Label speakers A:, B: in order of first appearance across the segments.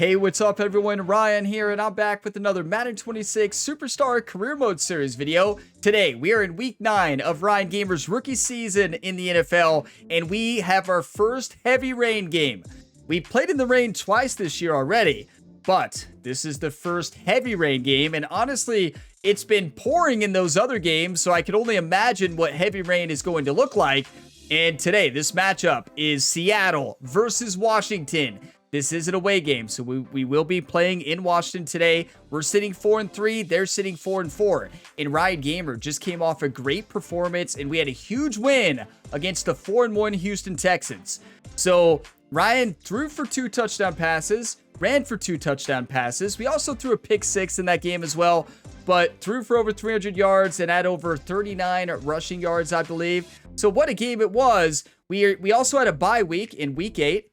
A: Hey, what's up everyone? Ryan here, and I'm back with another Madden 26 Superstar Career Mode Series video. Today, we are in Week 9 of Ryan Gamer's rookie season in the NFL, and we have our first heavy rain game. We played in the rain twice this year already, but this is the first heavy rain game, and honestly, it's been pouring in those other games, so I can only imagine what heavy rain is going to look like. And today, this matchup is Seattle versus Washington. This is an away game, so we will be playing in Washington today. We're sitting 4-3, they're sitting 4-4. And Ryan Gamer just came off a great performance, and we had a huge win against the 4-1 Houston Texans. So Ryan threw for 2 touchdown passes, ran for 2 touchdown passes. We also threw a pick 6 in that game as well, but threw for over 300 yards and had over 39 rushing yards, I believe. So what a game it was. We also had a bye week in week 8.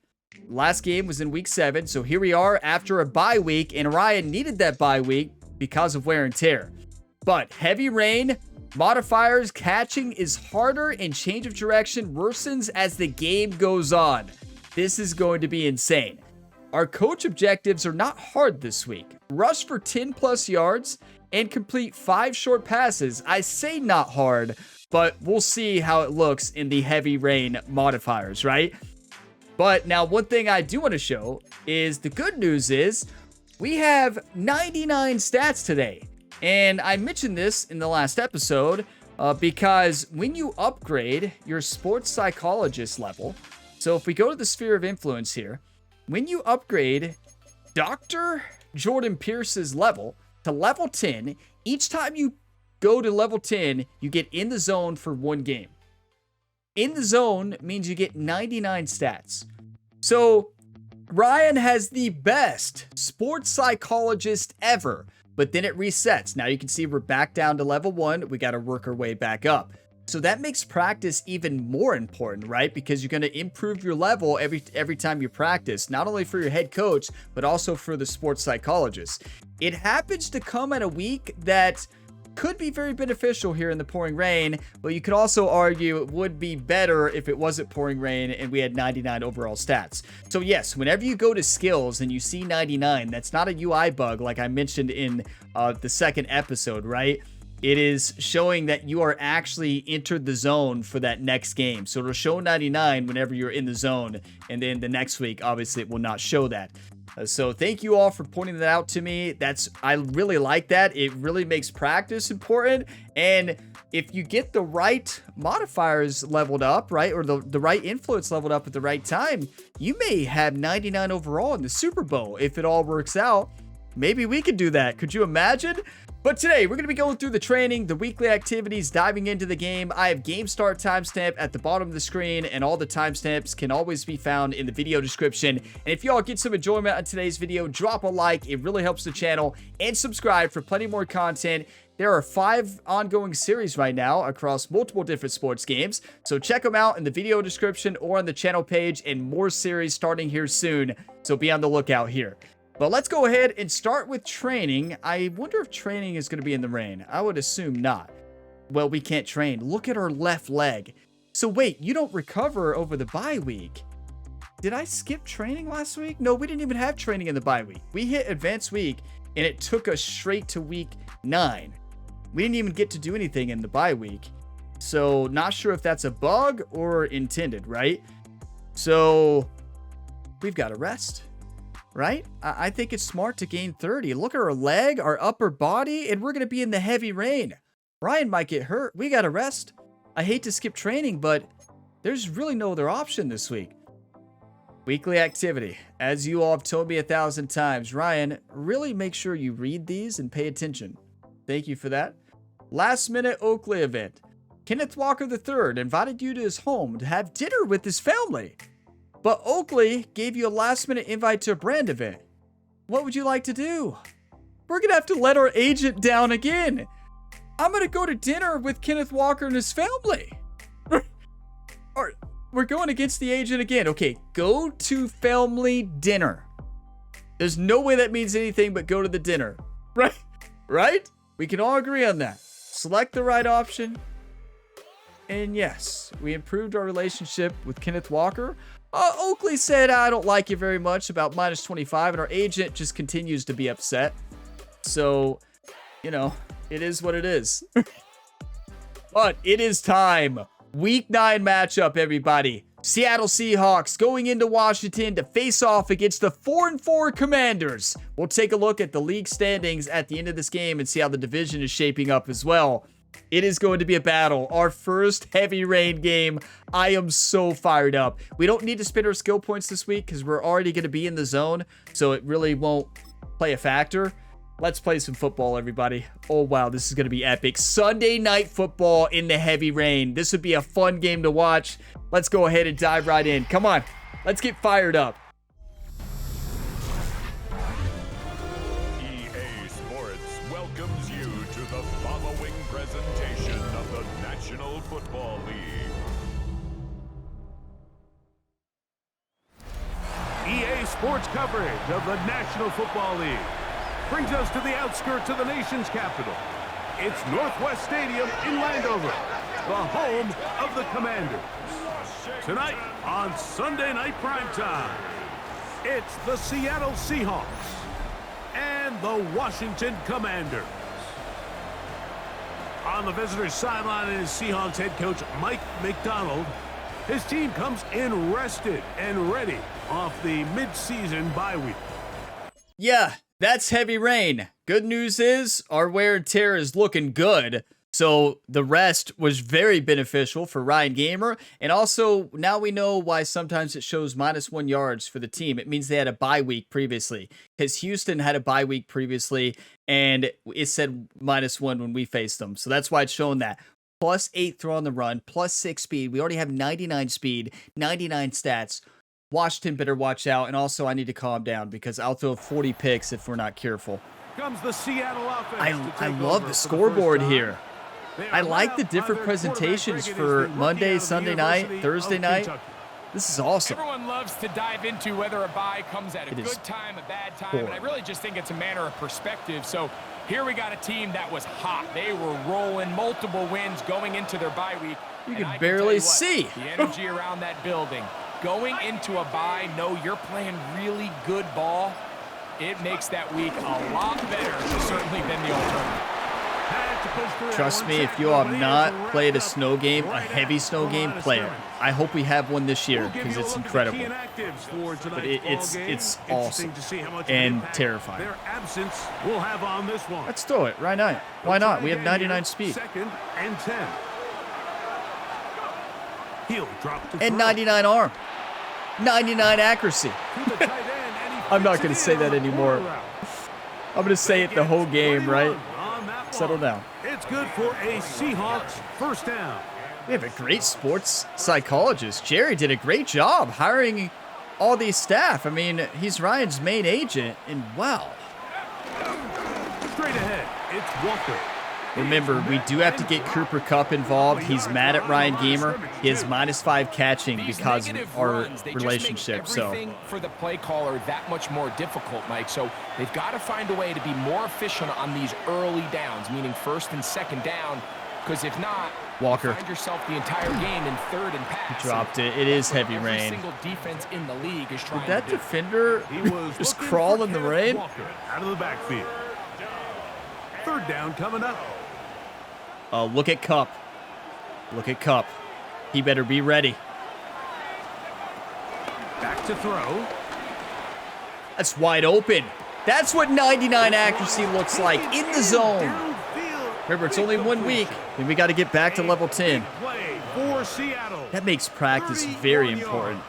A: Last game was in week 7, so here we are after a bye week, and Ryan needed that bye week because of wear and tear. But heavy rain, modifiers, catching is harder, and change of direction worsens as the game goes on. This is going to be insane. Our coach objectives are not hard this week. Rush for 10 plus yards and complete 5 short passes. I say not hard, but we'll see how it looks in the heavy rain modifiers, right? But now one thing I do want to show is the good news is we have 99 stats today. And I mentioned this in the last episode because when you upgrade your sports psychologist level, so if we go to the sphere of influence here, when you upgrade Dr. Jordan Pierce's level to level 10, each time you go to level 10, you get in the zone for 1 game. In the zone means you get 99 stats. So Ryan has the best sports psychologist ever, but then it resets. Now you can see we're back down to level 1. We got to work our way back up. So that makes practice even more important, right? Because you're going to improve your level every time you practice, not only for your head coach, but also for the sports psychologist. It happens to come at a week that could be very beneficial here in the pouring rain, but you could also argue it would be better if it wasn't pouring rain and we had 99 overall stats. So yes, whenever you go to skills and you see 99, that's not a UI bug like I mentioned in the second episode, right? It is showing that you are actually entered the zone for that next game. So it'll show 99 whenever you're in the zone, and then the next week, obviously, it will not show that. So thank you all for pointing that out to me. I really like that. It really makes practice important. And if you get the right modifiers leveled up, right, or the right influence leveled up at the right time, you may have 99 overall in the Super Bowl if it all works out. Maybe we could do that. Could you imagine? But today, we're going to be going through the training, the weekly activities, diving into the game. I have game start timestamp at the bottom of the screen, and all the timestamps can always be found in the video description. And if y'all get some enjoyment on today's video, drop a like. It really helps the channel. And subscribe for plenty more content. There are 5 ongoing series right now across multiple different sports games. So check them out in the video description or on the channel page, and more series starting here soon. So be on the lookout here. But let's go ahead and start with training. I wonder if training is going to be in the rain. I would assume not. Well, we can't train. Look at our left leg. So wait, you don't recover over the bye week. Did I skip training last week? No, we didn't even have training in the bye week. We hit advanced week and it took us straight to week 9. We didn't even get to do anything in the bye week. So not sure if that's a bug or intended, right? So we've got to rest. Right? I think it's smart to gain 30. Look at our leg, our upper body, and we're going to be in the heavy rain. Ryan might get hurt. We got to rest. I hate to skip training, but there's really no other option this week. Weekly activity. As you all have told me 1,000 times, Ryan, really make sure you read these and pay attention. Thank you for that. Last minute Oakley event. Kenneth Walker III invited you to his home to have dinner with his family. But Oakley gave you a last-minute invite to a brand event. What would you like to do? We're going to have to let our agent down again. I'm going to go to dinner with Kenneth Walker and his family. We're going against the agent again. Okay, go to family dinner. There's no way that means anything but go to the dinner. Right? We can all agree on that. Select the right option. And yes, we improved our relationship with Kenneth Walker. Oakley said, I don't like you very much about minus 25, and our agent just continues to be upset. So, you know, it is what it is. But it is time. Week 9 matchup, everybody. Seattle Seahawks going into Washington to face off against the 4-4 Commanders. We'll take a look at the league standings at the end of this game and see how the division is shaping up as well. It is going to be a battle. Our first heavy rain game. I am so fired up. We don't need to spend our skill points this week because we're already going to be in the zone, so it really won't play a factor. Let's play some football, everybody. Oh, wow, this is going to be epic. Sunday night football in the heavy rain. This would be a fun game to watch. Let's go ahead and dive right in. Come on, let's get fired up.
B: EA Sports welcomes you to the following presentation of the National Football League.
C: EA Sports coverage of the National Football League brings us to the outskirts of the nation's capital. It's Northwest Stadium in Landover, the home of the Commanders. Tonight on Sunday Night Primetime, it's the Seattle Seahawks and the Washington Commanders. On the visitors' sideline is Seahawks head coach Mike McDonald. His team comes in rested and ready off the mid-season bye week.
A: Yeah, that's heavy rain. Good news is our wear and tear is looking good. So the rest was very beneficial for Ryan Gamer. And also now we know why sometimes it shows -1 yards for the team. It means they had a bye week previously, because Houston had a bye week previously and it said -1 when we faced them. So that's why it's showing that. +8 throw on the run, +6 speed. We already have 99 speed, 99 stats. Washington better watch out, and also I need to calm down because I'll throw 40 picks if we're not careful.
C: Comes the Seattle offense.
A: I love the scoreboard here. I like the different presentations for Monday, Sunday night, Thursday night. This is awesome.
D: Everyone loves to dive into whether a bye comes at a good time, a bad time, and I really just think it's a matter of perspective. So here we got a team that was hot. They were rolling, multiple wins going into their bye week.
A: You can barely see.
D: The energy around that building. Going into a bye, know you're playing really good ball. It makes that week a lot better, certainly, than the alternative.
A: Trust me, if you have not played a snow game, a heavy snow game, play it. I hope we have one this year because it's incredible. But it's awesome and terrifying.
C: Their absence will have on this one.
A: Let's throw it right now. Why not? We have 99 speed.
C: 2nd and 10. He'll drop to
A: And 99 arm. 99 accuracy. I'm not going to say that anymore. I'm going to say it the whole game, right? Settle down.
C: It's good for a Seahawks first down.
A: We have a great sports psychologist. Jerry did a great job hiring all these staff. I mean, he's Ryan's main agent, and wow.
C: Straight ahead, it's Walker.
A: Remember, we do have to get Cooper Kupp involved. He's mad at Ryan Gamer. He has -5 catching because of our relationship. So
D: for the play caller that much more difficult, Mike. So they've got to find a way to be more efficient on these early downs, meaning 1st and 2nd down. Because if not,
A: Walker,
D: you find yourself the entire game in 3rd and pass.
A: He dropped it. It is heavy
D: every
A: rain.
D: Single defense in the league is trying
A: Did that
D: to do.
A: defender just crawl in the rain?
C: Walker out of the backfield. 3rd down coming up.
A: Oh, look at Kupp. Look at Kupp. He better be ready.
C: Back to throw.
A: That's wide open. That's what 99 accuracy looks like in the zone. Remember, it's only 1 week, and we got to get back to level 10.
C: Play for Seattle.
A: That makes practice very important.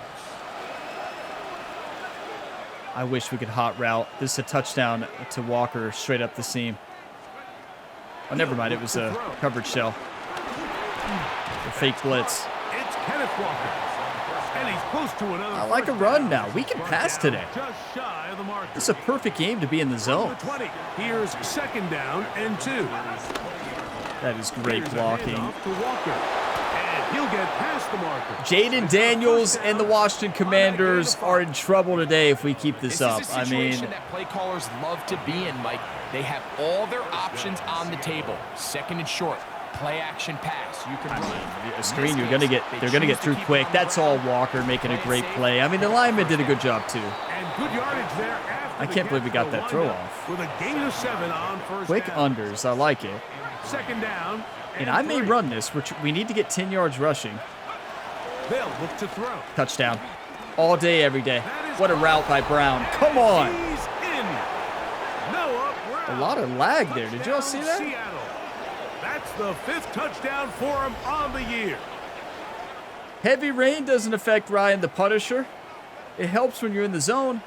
A: I wish we could hot route. This is a touchdown to Walker straight up the seam. Oh, never mind. It was a coverage shell. A fake blitz.
C: It's Kenneth Walker. And he's close to another.
A: I like a run now. We can pass today.
C: Just shy of the mark.
A: This is a perfect game to be in the zone.
C: 20. Here's 2nd down and 2.
A: That is great blocking.
C: To Walker. And he'll get past the marker.
A: Jaden Daniels and the Washington Commanders are in trouble today if we keep this up.
D: This is a situation that play callers love to be in, Mike. They have all their options on the table. 2nd and short. Play action pass. You can run.
A: A screen, they're gonna get through quick. That's all Walker making a great play. I mean, the lineman did a good job too.
C: And good yardage there after
A: I can't believe we got that throw off.
C: With a gain of 7 on first
A: Quick
C: down.
A: unders, I like it.
C: Second down.
A: And I may run this. We need to get 10 yards rushing.
C: They'll look to throw.
A: Touchdown. All day, every day. What a route by Brown. Come on.
C: He's in. Noah Brown.
A: A lot of lag there. Did you all see that?
C: Seattle. That's the 5th touchdown for him on the year.
A: Heavy rain doesn't affect Ryan the Punisher. It helps when you're in the zone.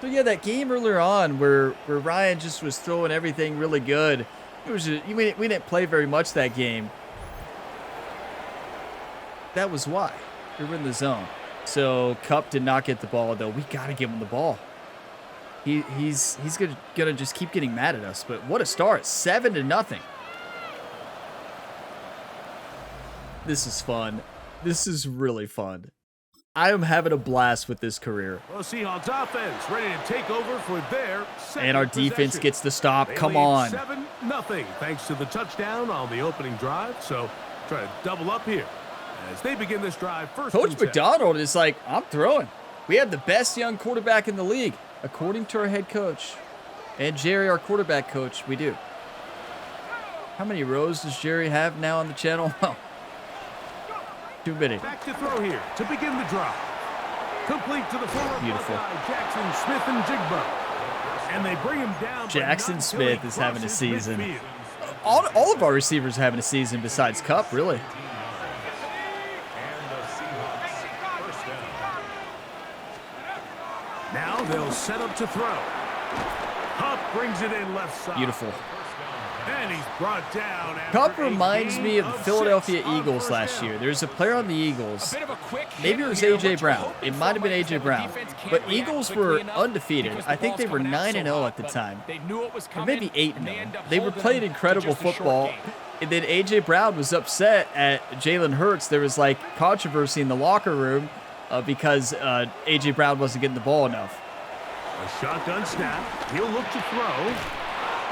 A: So yeah, that game earlier on where Ryan just was throwing everything really good. It was we didn't play very much that game. That was why. We were in the zone. So Kupp did not get the ball, though. We got to give him the ball. He's gonna just keep getting mad at us. But what a start. 7-0. This is fun. This is really fun. I am having a blast with this career.
C: Well, Seahawks offense ready to take over for their second
A: And our defense
C: possession.
A: gets the stop.
C: They
A: Come
C: lead
A: on.
C: 7-0 thanks to the touchdown on the opening drive. So try to double up here as they begin this drive. First
A: Coach
C: and 10.
A: McDonald is like, I'm throwing. We have the best young quarterback in the league, according to our head coach. And Jerry, our quarterback coach, we do. How many rows does Jerry have now on the channel? Too many.
C: Back to throw here to begin the drive. Complete to the former
A: Beautiful.
C: Buckeye, Jackson Smith and Jigba. And they bring him down. but
A: Jackson
C: not
A: Smith
C: till he
A: is having a
C: crosses
A: season.
C: midfield.
A: All of our receivers are having a season besides Kupp, really.
C: Now they'll set up to throw. Kupp brings it in left side.
A: Beautiful.
C: And he's brought down.
A: Kupp
C: after a
A: reminds
C: gain
A: me of the Philadelphia
C: 6 on
A: Eagles
C: first
A: last
C: down.
A: year. There's a player on the Eagles.
D: A bit of a quick
A: Maybe it was
D: hit here.
A: A.J.
D: What you're
A: Brown.
D: hoping
A: It
D: for,
A: might have been
D: Mike, is
A: A.J.
D: that the
A: Brown.
D: defense can't
A: But
D: react
A: Eagles
D: quickly
A: were
D: enough
A: undefeated.
D: because
A: I
D: the
A: think they
D: ball's
A: were
D: coming out
A: 9-0
D: so
A: at the
D: hot,
A: time.
D: but they knew it was
A: Or
D: coming,
A: maybe 8-0.
D: and they end up
A: They were
D: holding
A: playing
D: them to
A: incredible
D: just a short
A: football.
D: game.
A: And then A.J. Brown was upset at Jalen Hurts. There was like controversy in the locker room because A.J. Brown wasn't getting the ball enough.
C: A shotgun snap. He'll look to throw.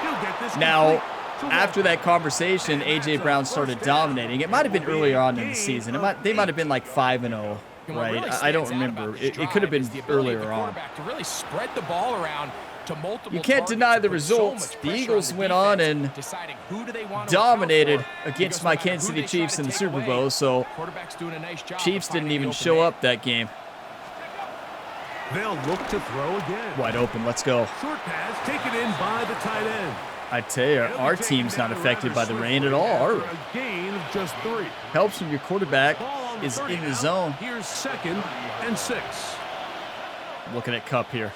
C: He'll get this
A: Now,
C: complete to
A: after
C: Walker.
A: that conversation, A.J. Brown started dominating. It might have been earlier on in the season. They might have been like 5-0,
D: And what
A: right?
D: really
A: I don't
D: stands out
A: remember.
D: about this
A: It could have
D: drive
A: been
D: is the ability of
A: earlier
D: the
A: on.
D: quarterback to really spread the ball around to multiple
A: You can't
D: targets
A: deny
D: and
A: the
D: put so
A: results.
D: much
A: The
D: pressure
A: Eagles
D: on the
A: went on
D: defense,
A: and
D: deciding who do they want to
A: dominated
D: account for,
A: against
D: because
A: my
D: no matter
A: Kansas
D: who
A: City
D: they try
A: Chiefs
D: to
A: in the
D: take
A: Super
D: away,
A: Bowl, so
D: quarterback's doing a nice job
A: Chiefs
D: of
A: didn't
D: finding
A: even
D: the open
A: show
D: man.
A: up that game.
C: They'll look to throw again.
A: Wide open. Let's go.
C: Short pass taken in by the tight end.
A: I tell you, our team's not affected by the rain at all, are we?
C: A gain of just 3.
A: Helps when your quarterback
C: Ball on the
A: is
C: 30
A: in the
C: now.
A: zone.
C: Here's 2nd and 6.
A: Looking at Kupp here.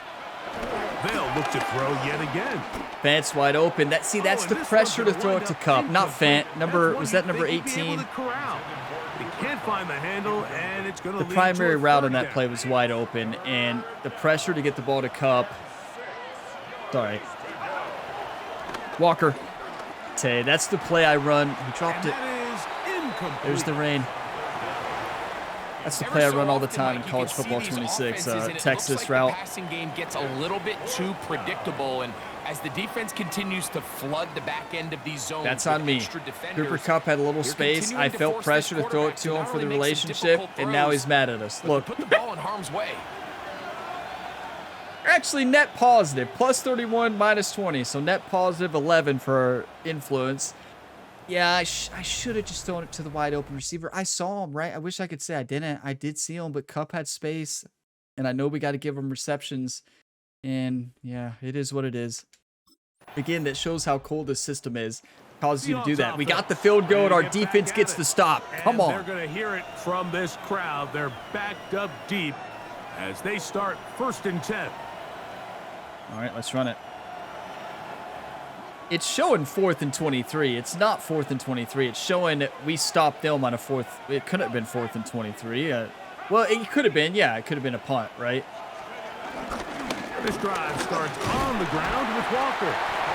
C: They'll look to throw yet again.
A: Fant's wide open. That's the pressure to throw it to Kupp, not Fant. Was that number 18?
C: He can't find the handle, and it's going to
A: The
C: lead
A: primary
C: to a
A: route on
C: third
A: that
C: down.
A: play was wide open, and the pressure to get the ball to Kupp. Sorry. Walker. Tay, that's the play I run. He dropped
C: And
A: it.
C: that is incomplete.
A: There's the rain. That's the
D: Ever
A: play I
D: so
A: run all the
D: often,
A: time in
D: Mike, you
A: college
D: can see
A: football
D: these
A: 26,
D: offenses, and it
A: Texas
D: looks like
A: route.
D: The passing game gets a little bit too predictable, and as the defense continues to flood the back end of these zones,
A: That's
D: with
A: on me.
D: extra defenders,
A: Cooper Kupp had a little
D: you're
A: space.
D: continuing
A: I
D: to
A: felt
D: force
A: pressure
D: this
A: to throw it
D: quarterback
A: to him
D: not
A: for the
D: only make some
A: relationship,
D: difficult
A: and now
D: throws,
A: he's mad at us.
D: but
A: Look,
D: to put the ball in harm's way.
A: actually net positive. Plus 31, minus 20. So net positive 11 for influence. Yeah, I should have just thrown it to the wide open receiver. I saw him, right? I wish I could say I didn't. I did see him, but Kupp had space. And I know we got to give him receptions. And yeah, it is what it is. Again, that shows how cold this system is. Causes you to do that. We got the field goal, and our defense gets the stop. Come
C: And they're
A: on.
C: going to hear it from this crowd. They're backed up deep as they start 1st and 10.
A: All right, let's run it. It's showing 4th and 23. It's not 4th and 23. It's showing we stopped them on a 4th. It couldn't have been 4th and 23. Well, it could have been. Yeah, it could have been a punt, right?
C: This drive starts on the ground with Walker.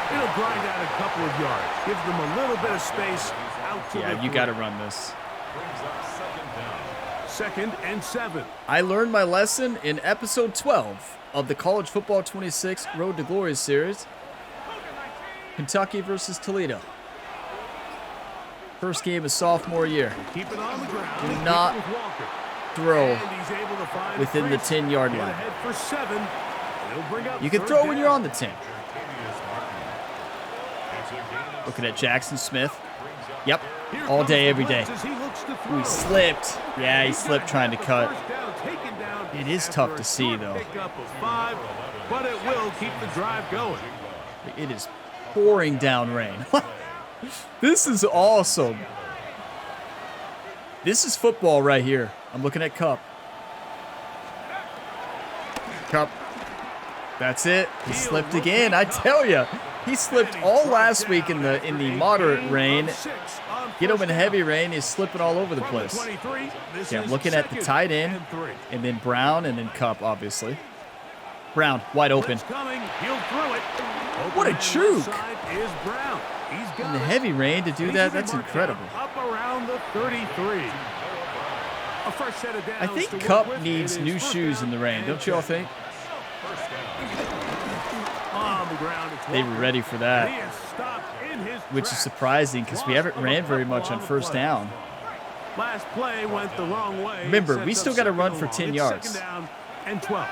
C: It'll grind out a couple of yards. Gives them a little bit of space out to
A: Yeah,
C: the
A: you got to
C: 3.
A: run this.
C: 2nd and 7.
A: I learned my lesson in episode 12 of the College Football 26 Road to Glory series. Kentucky versus Toledo. First game of sophomore year.
C: Keep it on the ground.
A: Do not throw
C: And he's able to find
A: within the
C: Fritz.
A: 10-yard
C: Get
A: line.
C: ahead for 7. He'll bring up
A: You can
C: third
A: throw when
C: down.
A: you're on the 10. Looking at Jackson Smith. Yep,
C: Here
A: all
C: comes
A: day,
C: the
A: every day.
C: blitz as he looks to
A: Ooh,
C: throw.
A: he slipped. Yeah, he
C: He's
A: slipped
C: gonna
A: trying to
C: have the
A: cut.
C: first down taken down
A: It is
C: after
A: tough to
C: a
A: see,
C: short
A: though.
C: pickup of 5, but it will keep the drive going.
A: It is pouring down rain. This is awesome. This is football right here. I'm looking at Cup. Cup. That's it. He slipped again. I tell you, he slipped all last week in the moderate rain. Get him in heavy rain. He's slipping all over the place. Yeah, I'm looking at the tight end, and then Brown, and then Cup, obviously. Brown, wide open. What a juke. In the heavy rain to do that, that's incredible.
C: Up around the 33. A fresh set of downs
A: I think
C: to work
A: Cup
C: with.
A: needs
C: It is
A: new
C: first
A: shoes
C: down
A: in the rain,
C: and
A: don't you all
C: 10.
A: think?
C: On the ground, it's
A: They were
C: Walker.
A: ready for
C: He
A: that,
C: is stopped in his
A: which is
C: tracks.
A: surprising because we haven't ran very much on first down.
C: Last play went the wrong way.
A: Remember,
C: Sets
A: we
C: up
A: still gotta
C: second
A: run
C: and
A: for
C: long.
A: 10
C: It's
A: yards.
C: Second down and 12.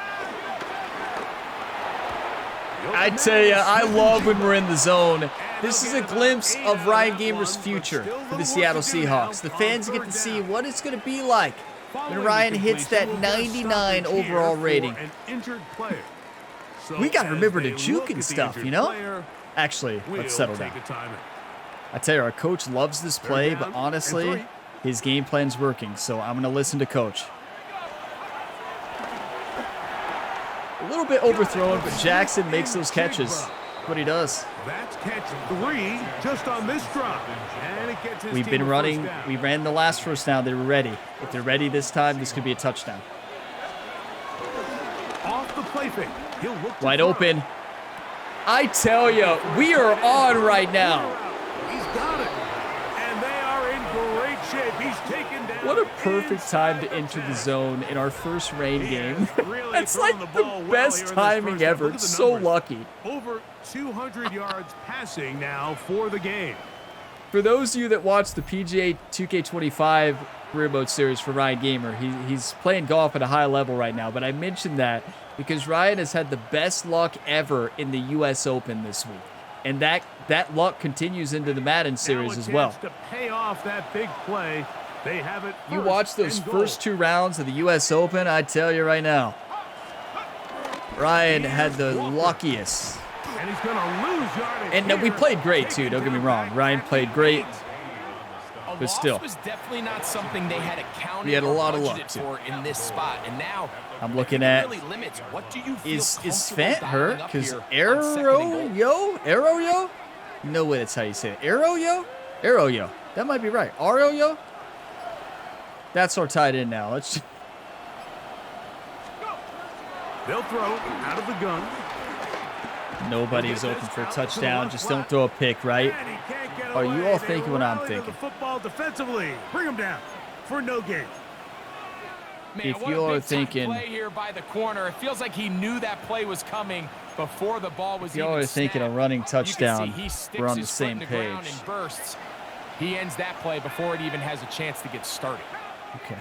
A: I tell you, I love when we're in the zone. This is a glimpse of Ryan Gamer's future for the Seattle Seahawks. The fans get to see what it's going to be like when Ryan hits that 99 overall rating. We got to remember to juke and stuff, you know? Actually, let's settle down. I tell you, our coach loves this play, but honestly, his game plan's working, so I'm going to listen to coach. A little bit overthrown, but Jackson makes those catches. That's what he does.
C: That's catch 3 just on this drop. And it gets his
A: We've
C: team
A: been
C: a
A: running.
C: first down.
A: We ran the last first down. They were ready. If they're ready this time, this could be a touchdown.
C: Off the play fake. He'll look to
A: Wide
C: throw.
A: open. I tell you, we are on right now.
C: He's got it. And they are in great shape. He's taken down.
A: What a perfect
C: inside
A: time to
C: the
A: enter the
C: 10.
A: zone in our first rain
C: He
A: game.
C: has really
A: That's
C: thrown
A: like
C: the
A: the
C: ball well
A: best
C: here in this
A: timing
C: first half.
A: ever.
C: Look at the
A: So
C: numbers.
A: lucky.
C: Over 200 yards passing now for the game.
A: For those of you that watch the PGA 2K25 career mode series for Ryan Gamer, he's playing golf at a high level right now. But I mentioned that because Ryan has had the best luck ever in the U.S. Open this week. And that luck continues into the Madden series as well.
C: To pay off that big play, they have it.
A: You watch those first 2 rounds of the U.S. Open, I tell you right now, Ryan had the luckiest.
C: And he's going to lose yardage.
A: And we
C: here.
A: played great too, don't get me wrong. Ryan played great, but still.
D: Was definitely not something they had accounted
A: We had a lot of
D: or
A: luck,
D: budgeted
A: too.
D: for in this spot. And now
A: I'm looking at,
D: really limits what do you feel
A: is
D: comfortable
A: Fant
D: dialing
A: hurt?
D: up
A: Because
D: here on second and goal?
A: Arroyo? No way that's how you say it. Arroyo? That might be right. Arroyo? That's our tight end now. Let's just...
C: They'll throw out of the gun.
A: Nobody's open for a touchdown. Just don't throw a pick, right?
C: And he can't get
A: Are you
C: away.
A: all
C: They
A: thinking what I'm
C: rally to the
A: thinking?
C: football defensively. Bring him down for no gain.
D: Man,
A: If
D: what
A: you
D: a
A: are
D: big-time
A: thinking-
D: play here by the corner. It feels like he knew that play was coming before the ball was
A: If y'all
D: even
A: are thinking a
D: snapped.
A: running
D: You can
A: touchdown,
D: see he sticks
A: we're on the
D: his foot
A: same
D: in the ground
A: page.
D: and bursts. He ends that play before it even has a chance to get started.
A: Okay.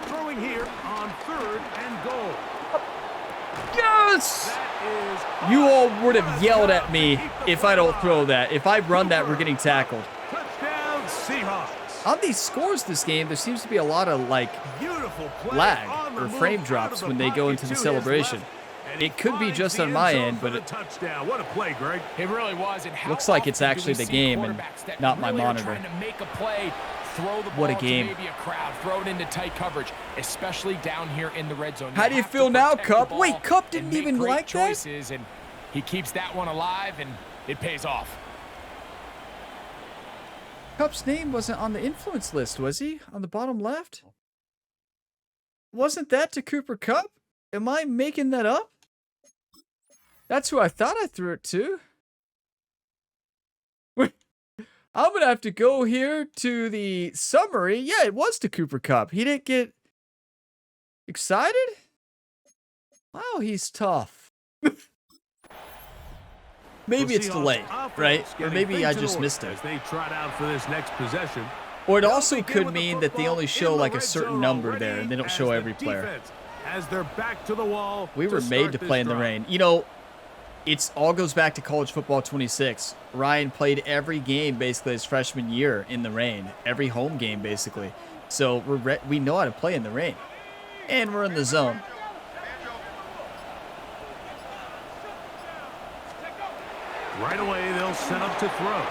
C: Throwing here on 3rd and goal.
A: Yes!
C: That is
A: You all would have yelled at me if I don't throw that. If I run that, we're getting tackled.
C: touchdown Seahawks.
A: On these scores this game, there seems to be a lot of, like,
C: Beautiful play
A: lag
C: on the
A: or
C: move
A: frame
C: out
A: drops
C: of the
A: when they go
C: pocket
A: into the
C: to his
A: celebration.
C: left, and he
A: It could be
C: finds
A: just
C: the
A: on my
C: zone
A: end,
C: for
A: but
C: the
A: it
C: touchdown. What a play, Greg.
D: It really was. And how
A: looks like it's
D: often do
A: actually
D: we
A: the
D: see
A: game and
D: quarterbacks that
A: not my
D: really are
A: monitor.
D: trying to make a play, throw the ball
A: What a game.
D: to maybe a crowd, throw it into tight coverage, especially down here in the red zone.
A: How do you
D: have to
A: feel now,
D: protect the
A: Cup?
D: ball
A: Wait, Cup
D: and
A: didn't
D: make
A: even
D: great
A: like that?
D: choices, and he keeps that one alive, and it pays off.
A: Cup's name wasn't on the influence list, was he? On the bottom left? Wasn't that to Cooper Cup? Am I making that up? That's who I thought I threw it to. Wait, I'm gonna have to go here to the summary. Yeah, it was to Cooper Cup. He didn't get excited? Wow, he's tough. Maybe it's delayed, right? Or maybe I just missed it.
C: They trot out for this next possession.
A: Or it also could mean that they only show like a certain number there and they don't show every player.
C: As they're back to the wall.
A: We were made to play in the rain. You know, it's all goes back to college football 26. Ryan played every game basically his freshman year in the rain. Every home game basically. So we know how to play in the rain. And we're in the zone.
C: Right away, they'll set up to throw.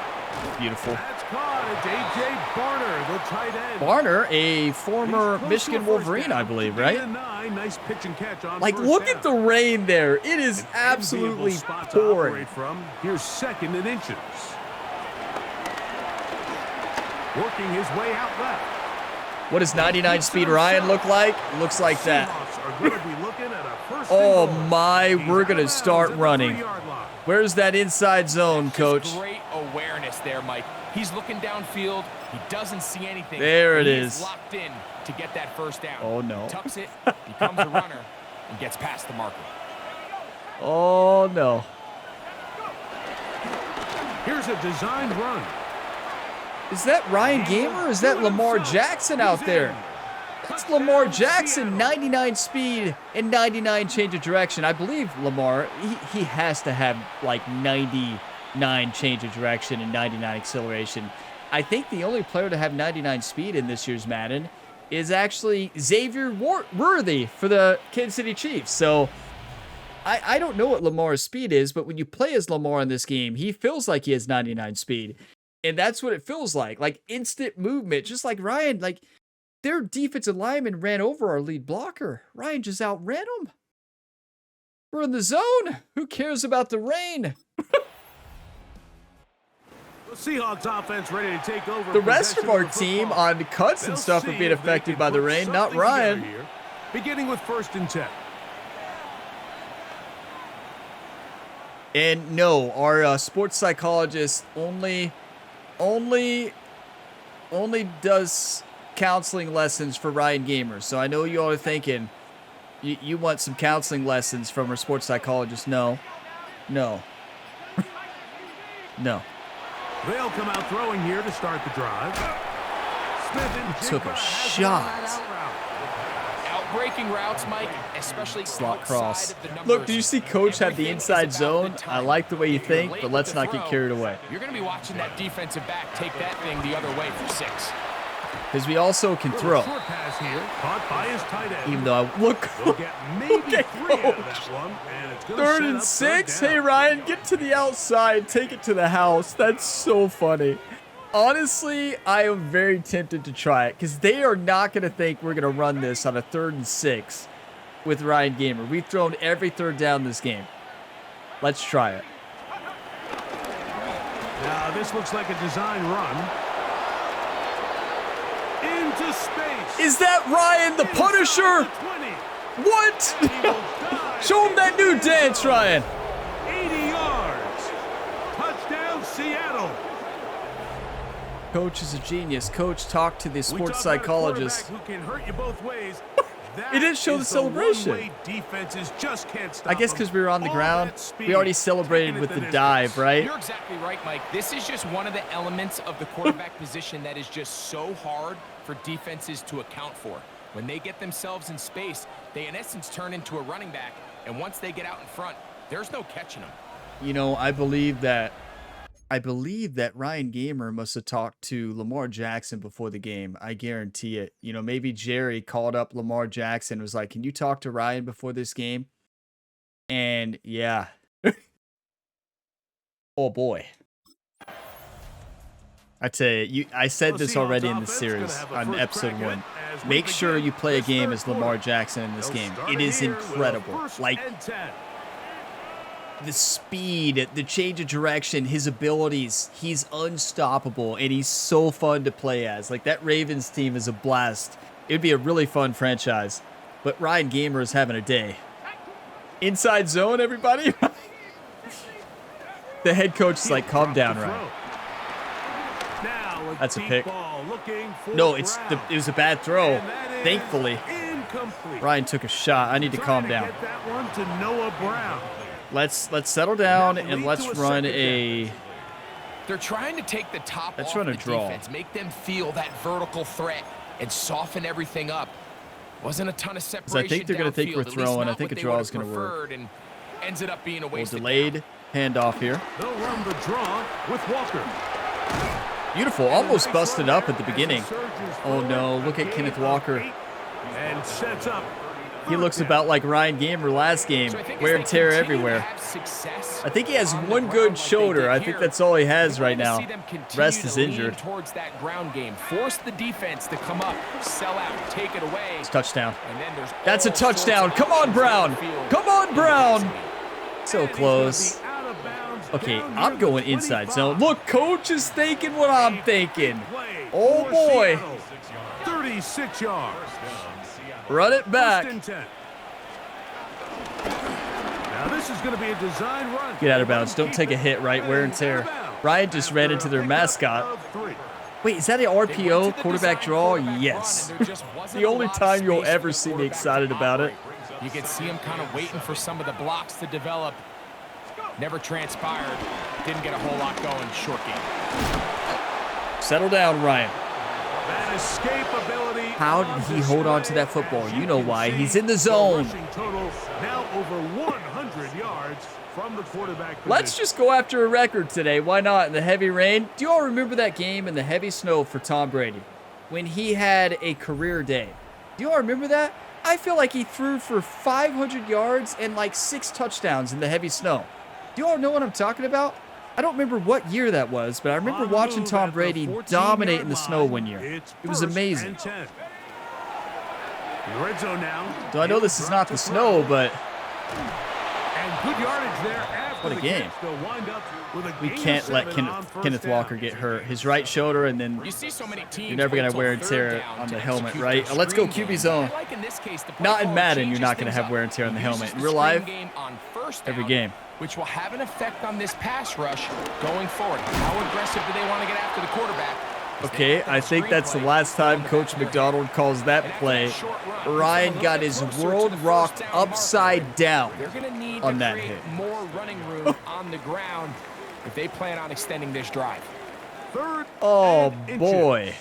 A: Beautiful.
C: That's caught. It's A.J. Barner, the tight end.
A: Barner, a former Michigan Wolverine, I believe, right?
C: Nice pitch and catch on
A: Like, look at the rain there. It is absolutely pouring.
C: Here's 2nd and inches. Working his way out left.
A: What does 99 speed Ryan look like? Looks like that. Oh my, we're going to start running. Where's that inside zone, coach?
D: Great awareness there, Mike. He's looking downfield. He doesn't see anything.
A: There it is.
D: He's locked in to get that first down.
A: Oh no.
D: Tucks it, becomes a runner, and gets past the marker.
A: Oh no.
C: Here's a designed run.
A: Is that Ryan Gamer or is that Lamar Jackson out there? That's Lamar Jackson, 99 speed and 99 change of direction. I believe Lamar, he has to have like 99 change of direction and 99 acceleration. I think the only player to have 99 speed in this year's Madden is actually Xavier Worthy for the Kansas City Chiefs. So I don't know what Lamar's speed is, but when you play as Lamar in this game, he feels like he has 99 speed. And that's what it feels like instant movement, just like Ryan. Like, their defensive lineman ran over our lead blocker. Ryan just outran him. We're in the zone. Who cares about the rain?
C: The Seahawks offense ready to take over.
A: The rest of our team on cuts and stuff are being affected by the rain, not Ryan.
C: Beginning with 1st and 10.
A: And no, our sports psychologist only does counseling lessons for Ryan Gamers. So I know you all are thinking you want some counseling lessons from our sports psychologist. No. No. No.
C: They'll come out throwing here to start the drive.
A: Took a shot.
D: Breaking routes, Mike, especially
A: slot cross. Look, do you see Coach have the inside zone? I like the way you think, but let's not get carried away.
D: You're going to be watching that defensive back take that thing the other way for 6.
A: Because we also can throw.
C: Short pass here, caught by his tight end.
A: Even though look at Coach. 3rd and 6. Hey Ryan, get to the outside, take it to the house. That's so funny. Honestly, I am very tempted to try it because they are not going to think we're going to run this on a 3rd and 6 with Ryan Gamer. We've thrown every 3rd down this game. Let's try it.
C: Now this looks like a design run. Into space.
A: Is that Ryan the Punisher? What? Show him that new dance, Ryan.
C: 80 yards. Touchdown, Seattle.
A: Coach is a genius. Coach talked to the sports psychologist.
C: Who can hurt you both ways.
A: It didn't show the celebration.
C: Just can't stop
A: I guess because we were on the ground, we already celebrated with the dive, right?
D: You're exactly right, Mike. This is just one of the elements of the quarterback position that is just so hard for defenses to account for. When they get themselves in space, they in essence turn into a running back, and once they get out in front, there's no catching them.
A: You know, I believe that Ryan Gamer must have talked to Lamar Jackson before the game. I guarantee it. You know, maybe Jerry called up Lamar Jackson and was like, "Can you talk to Ryan before this game?" And yeah. Oh boy. I tell you, I said this already in the series on episode 1. Make sure you play a game as Lamar Jackson in this game. It is incredible. Like, the speed, the change of direction, his abilities, he's unstoppable, and he's so fun to play as. Like, that Ravens team is a blast. It would be a really fun franchise. But Ryan Gamer is having a day. Inside zone, everybody. The head coach is like, calm down, Ryan.
C: Now Now
A: That's a
C: deep
A: pick.
C: ball looking for
A: No,
C: Brown.
A: it was a bad throw.
C: And that is
A: Thankfully,
C: incomplete.
A: Ryan took a shot. I need to calm down.
C: Get that one to Noah Brown.
A: Let's settle down
C: Now
A: and
C: lead
A: let's
C: to a
A: run
C: second
A: a.
D: They're trying to take the top
A: Let's
D: off
A: run a
D: the
A: draw.
D: defense, make them feel that vertical threat, and soften everything up. Wasn't a ton of separation.
A: I think they're gonna think we're
D: downfield, at least
A: throwing. I
D: not
A: think
D: what
A: a
D: they
A: draw
D: would
A: is
D: have
A: gonna work.
D: preferred, and ended up being a
A: Well,
D: wasted
A: delayed handoff here.
C: They'll run the draw with Walker.
A: Beautiful. Almost busted up at the beginning. Oh no! Look at Kenneth Walker.
C: And sets up.
A: He looks about like Ryan Gamer last game.
D: So I think as
A: Wear
D: they
A: and tear
D: continue to
A: everywhere.
D: have success
A: I think he has
D: on the
A: one
D: ground
A: good
D: like they
A: shoulder.
D: did
A: I think
D: here,
A: that's all he has
D: we're
A: right
D: gonna
A: now.
D: see them continue
A: Rest is
D: to lean
A: injured.
D: towards that ground game. Force the defense to come up, sell out, take it away.
A: It's touchdown.
D: And then there's
A: That's a
D: all sorts of
A: touchdown. Come on,
D: options
A: Brown.
D: down the field.
A: Come on, Brown.
D: Defensively.
A: So close. Okay, I'm going inside zone. Look, coach is thinking what I'm thinking. Oh boy.
C: 36 yards.
A: Run it back.
C: First and 10. Now this is going to be a design run.
A: Get out of bounds. Don't take a hit, right? Wear and tear. Ryan just ran into their mascot. Wait, is that an RPO quarterback draw? Yes. The only time you'll ever see me excited about it.
D: You can see him kind of waiting for some of the blocks to develop. Never transpired. Didn't get a whole lot going. Short game.
A: Settle down, Ryan.
C: That escape ability.
A: How did he hold on to that football? You know why. He's in the zone.
C: Rushing total now over 100 yards from the quarterback position.
A: Let's just go after a record today. Why not? In the heavy rain. Do you all remember that game in the heavy snow for Tom Brady when he had a career day? Do you all remember that? I feel like he threw for 500 yards and like 6 touchdowns in the heavy snow. Do you all know what I'm talking about? I don't remember what year that was, but I remember watching Tom Brady dominate in the snow one year. It was amazing.
C: Red zone now.
A: So I know this is not the snow, but
C: And good yardage there after
A: what a
C: the
A: game.
C: catch. They'll wind up with a
A: We
C: gain of
A: can't let
C: 7 on first
A: Kenneth
C: down.
A: Walker get hurt. His right shoulder, and then
D: You see so many teams
A: you're never going
D: wait
A: to wear and
D: till
A: tear
D: third
A: it
D: down
A: on
D: to
A: the helmet,
D: execute
A: right?
D: their
A: Let's go
D: screen
A: QB
D: game.
A: zone.
D: I like in this case, the play
A: Not in
D: caller
A: Madden, you're
D: changes
A: not going to
D: things
A: have wear and
D: up.
A: tear on the
D: He
A: helmet.
D: uses
A: In
D: the
A: real
D: screen
A: life,
D: game on first
A: every
D: down,
A: game.
D: which will have an effect on this pass rush going forward. How aggressive do they want to get after the quarterback?
A: Okay, I think that's the last time Coach McDonald calls that play. Ryan got his world rocked upside down
D: They're going to need
A: on
D: to
A: that
D: create
A: hit.
D: more running room on the ground if they plan on extending this drive.
C: Third
A: Oh,
C: and inches.
A: boy.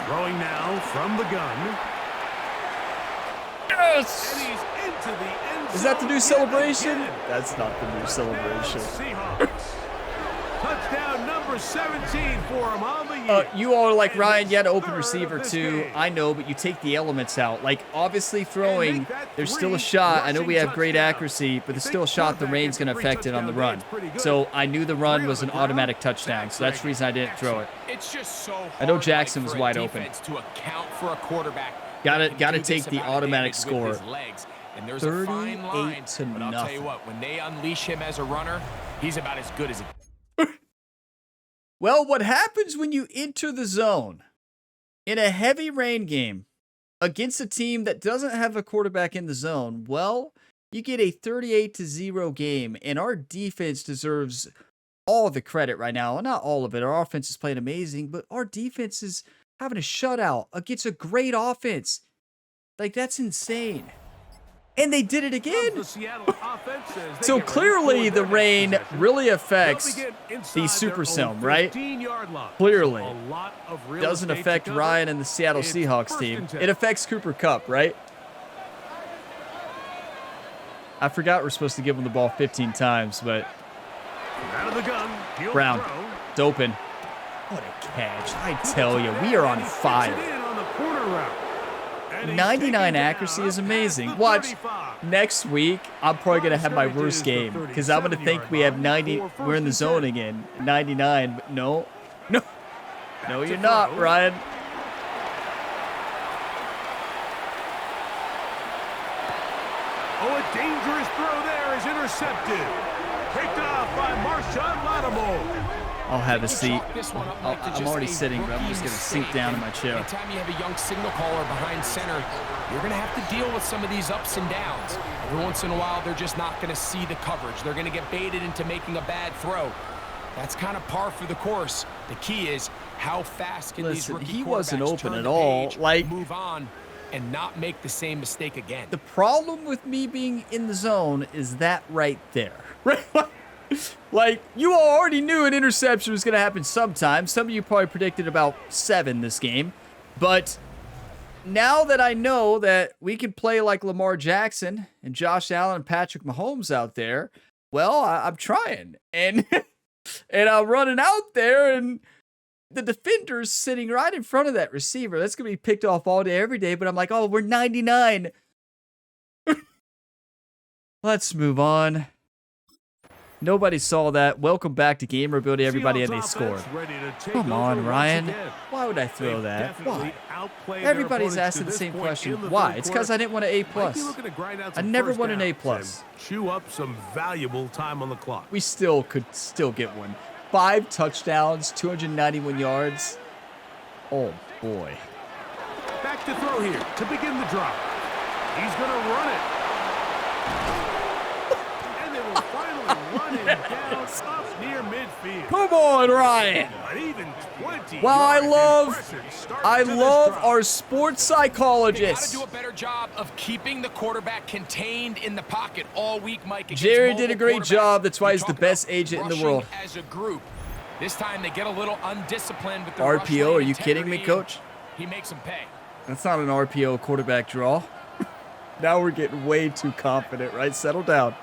C: Throwing now from the gun.
A: Yes!
C: And he's into the end zone.
A: Is that the new
C: yet
A: celebration?
C: again.
A: That's not the new celebration.
C: Seahawks. Touchdown number 17 for him on the year.
A: You all are like,
C: And
A: Ryan, you had an
C: his
A: open
C: third
A: receiver
C: of this
A: too.
C: game.
A: I know, but you take the elements out. Like, obviously throwing,
C: make that
A: there's still a
C: 3
A: shot. I know we
C: rushing
A: have great
C: touchdowns.
A: accuracy, but there's
C: You
A: still a
C: think
A: shot the
C: quarterback
A: rain's
C: gets
A: going to
C: 3
A: affect it on the
C: touchdown
A: run.
C: days, pretty good.
A: So I knew the run
C: 3
A: was
C: on
A: an
C: the ground.
A: automatic touchdown, so that's the reason I didn't throw it.
D: It's just so hard,
A: I know Jackson was
D: for a
A: wide open.
D: defense to account for a quarterback.
A: Gotta
D: that can do
A: take
D: this
A: the
D: amount of
A: automatic
D: damage with
A: score.
D: his legs. And there's a fine line,
A: 38 to
D: but I'll tell you
A: nothing.
D: what, when they unleash him as a runner, he's about as good as he.
A: Well, what happens when you enter the zone in a heavy rain game against a team that doesn't have a quarterback in the zone? Well, you get a 38-0 game, and our defense deserves all the credit right now. Well, not all of it. Our offense is playing amazing, but our defense is having a shutout against a great offense. Like, that's insane. And they did it again.
C: The Seattle offense as they
A: So
C: get ready
A: clearly
C: for
A: the
C: their next
A: rain
C: possession.
A: really
C: They'll
A: affects
C: begin inside
A: the
C: their
A: super
C: own
A: film, right?
C: 15-yard line.
A: Clearly.
C: A lot of real
A: Doesn't
C: estate to
A: affect
C: cover.
A: Ryan and the Seattle
C: It's
A: Seahawks
C: first
A: team.
C: and 10.
A: It affects Cooper Kupp, right? I forgot we're supposed to give him the ball 15 times, but
C: Out of the gun. He'll
A: Brown,
C: throw.
A: it's open. What a catch. I tell you, we are on
C: And he fits it
A: fire.
C: in on the corner route. And he's
A: 99
C: taken
A: accuracy
C: down
A: is
C: past
A: amazing.
C: the
A: Watch,
C: 35.
A: next week, I'm probably going to have my worst game because I'm going to think we have 90. We're in the zone again. 99, but no. No. No, you're not, Ryan.
C: Oh, a dangerous throw there is intercepted. Picked off by Marshawn Lattimore.
A: I'll have a seat.
D: This one up like to
A: I'm
D: just
A: already
D: a
A: sitting, but I'm just going to
D: rookie
A: sink down in my
D: mistake.
A: chair.
D: Anytime you have a young signal caller behind center, you're going to have to deal with some of these ups and downs. Every once in a while, they're just not going to see the coverage. They're going to get baited into making a bad throw. That's kind of par for the course. The key is how fast can these rookie
A: he wasn't
D: quarterbacks
A: open
D: turn
A: at
D: the
A: all.
D: page,
A: Like,
D: move on, and not make the same mistake again.
A: the problem with me being in the zone is that right there. Right? Like, you all already knew an interception was going to happen sometime. Some of you probably predicted about 7 this game. But now that I know that we can play like Lamar Jackson and Josh Allen and Patrick Mahomes out there, well, I'm trying. And and I'm running out there, and the defender's sitting right in front of that receiver. That's going to be picked off all day, every day. But I'm like, oh, we're 99. Let's move on. Nobody saw that. Welcome back to Gamer Ability, everybody, and they scored. Come on, Ryan. Why would I throw that? Why? Everybody's asking the same question. Why? It's because I didn't want an A+. I never won an A+.
C: Chew up some valuable time on the clock.
A: We could still get one. 5 touchdowns, 291 yards. Oh, boy.
C: Back to throw here to begin the drive. He's going to run it. And they will finally run him down up near midfield.
A: Come on, Ryan.
C: But even 20
A: Well, I
C: yards
A: love our sports
D: They got to
A: psychologist.
D: do a better job of keeping the quarterback contained in the pocket all week, Mike. against
A: Jerry did a
D: mobile
A: great
D: quarterbacks.
A: job. That's why
D: You
A: he's the
D: talk
A: best
D: about
A: agent in the
D: rushing
A: world.
D: As a group, this time they get a little undisciplined with the
A: RPO, are you kidding me, coach?
D: He makes them pay.
A: That's not an RPO quarterback draw. Now we're getting way too confident, right? Settle down.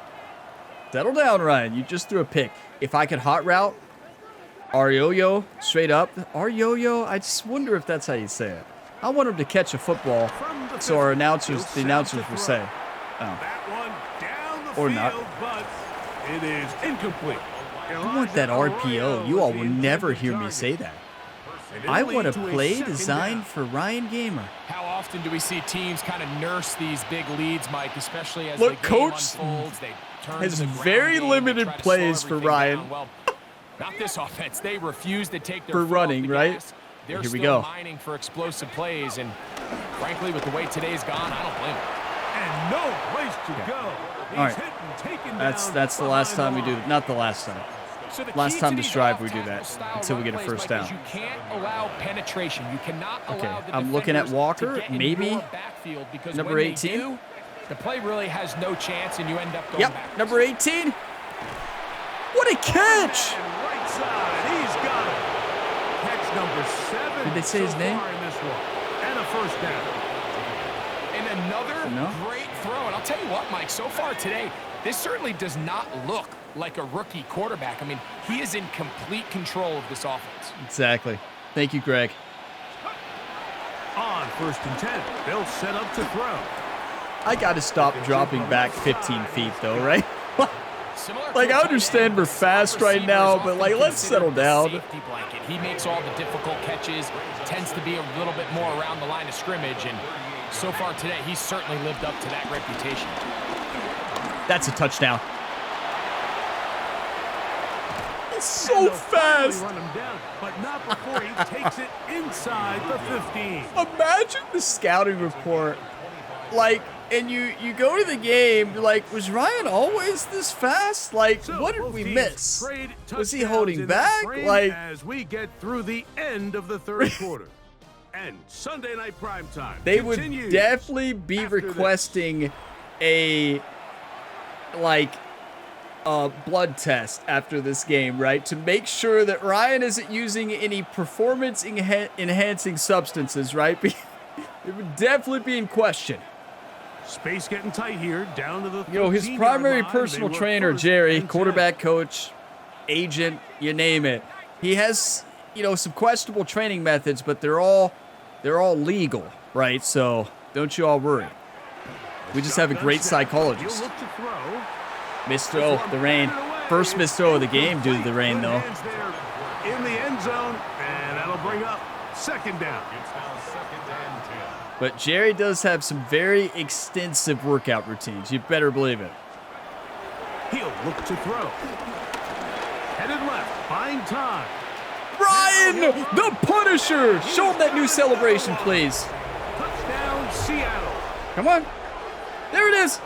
A: Settle down, Ryan. You just threw a pick. If I could hot route, Arroyo, straight up. Arroyo, I just wonder if that's how you say it. I want him to catch a football, so our announcers, the announcers will say. Oh.
C: That one down the
A: Or
C: field,
A: not.
C: but it is incomplete.
A: I want that RPO. You all will never hear me say that. I want a play designed for Ryan Gamer.
D: How often do we see teams kind of nurse these big leads, Mike, especially as
A: Look,
D: the game
A: Coach
D: unfolds? They turn
A: has
D: to the ground
A: very
D: game, they
A: limited
D: try to
A: plays
D: slow
A: for
D: everything
A: Ryan.
D: down. Well, not this offense. They refuse to take their
A: For
D: foot
A: running,
D: off the
A: right?
D: gas. They're
A: Here we
D: still
A: go.
D: mining for explosive plays, and frankly, with the way today's gone, I don't blame them.
C: And no place to go. He's
A: All right.
C: hit and taken
A: That's
C: down
A: the last time
C: behind
A: we
C: the
A: do
C: line.
A: it. Not the last time.
D: So the
A: Last
D: key
A: time
D: to
A: this
D: these
A: drive we do
D: off-tackle
A: that
D: style
A: until we
D: run
A: get a
D: plays,
A: first
D: Mike, is
A: down.
D: You can't allow penetration. You cannot allow
A: Okay,
D: the
A: I'm looking at
D: defenders
A: Walker,
D: to get in
A: maybe.
D: your backfield, because
A: Number
D: when they
A: 18?
D: do, the play really has no chance, and you end up going
A: Yep,
D: backwards.
A: number 18. What a catch!
C: And right side, he's got it. Catch number 7.
A: Did they say his
C: so
A: name?
C: far in this one. And a first down.
D: And another
A: No.
D: great throw. And I'll tell you what, Mike, so far today, this certainly does not look like a rookie quarterback. I mean, he is in complete control of this offense.
A: Exactly. Thank you, Greg.
C: On 1st and 10, they'll set up to throw.
A: I got to stop dropping back 15 feet, though, right?
D: Similar
A: Like,
D: to
A: I
D: a
A: understand
D: tight
A: we're
D: end,
A: fast right
D: receivers
A: now, but,
D: often
A: like, let's
D: considered
A: settle
D: the
A: down.
D: safety blanket. He makes all the difficult catches, tends to be a little bit more around the line of scrimmage, and so far today, he's certainly lived up to that reputation.
A: That's a touchdown. It's
C: And
A: so
C: they'll finally
A: fast.
C: run him down, but not before he takes it inside the 15.
A: Imagine the scouting report. Like, and you go to the game, you're like, was Ryan always this fast? Like,
C: So
A: what did
C: both
A: we
C: teams
A: miss?
C: trade
A: Was he
C: touchdowns
A: holding
C: in
A: back?
C: that frame
A: Like,
C: as we get through the end of the third quarter. And Sunday night primetime
A: they would
C: continues
A: definitely be
C: after this.
A: requesting a, like, a blood test after this game, right? To make sure that Ryan isn't using any performance enhancing substances, right? It would definitely be in question.
C: Space getting tight here, down to the
A: You know, his
C: 13-yard
A: primary
C: line.
A: personal
C: They were
A: trainer,
C: 1st
A: Jerry,
C: and 10.
A: quarterback coach, agent, you name it. He has, you know, some questionable training methods, but they're all legal, right? So don't you all worry. We just have a great
C: Shotgun snap.
A: psychologist.
C: He'll look to throw.
A: Missed throw, the rain. First missed throw of the game due to the rain,
C: Good
A: though.
C: hands there in the end zone, and that'll bring up 2nd down.
A: But Jerry does have some very extensive workout routines. You better believe it.
C: He'll look to throw. Headed left, buying time.
A: Ryan, the Punisher! Show him that new celebration, please.
C: Touchdown, Seattle.
A: Come on. There it is.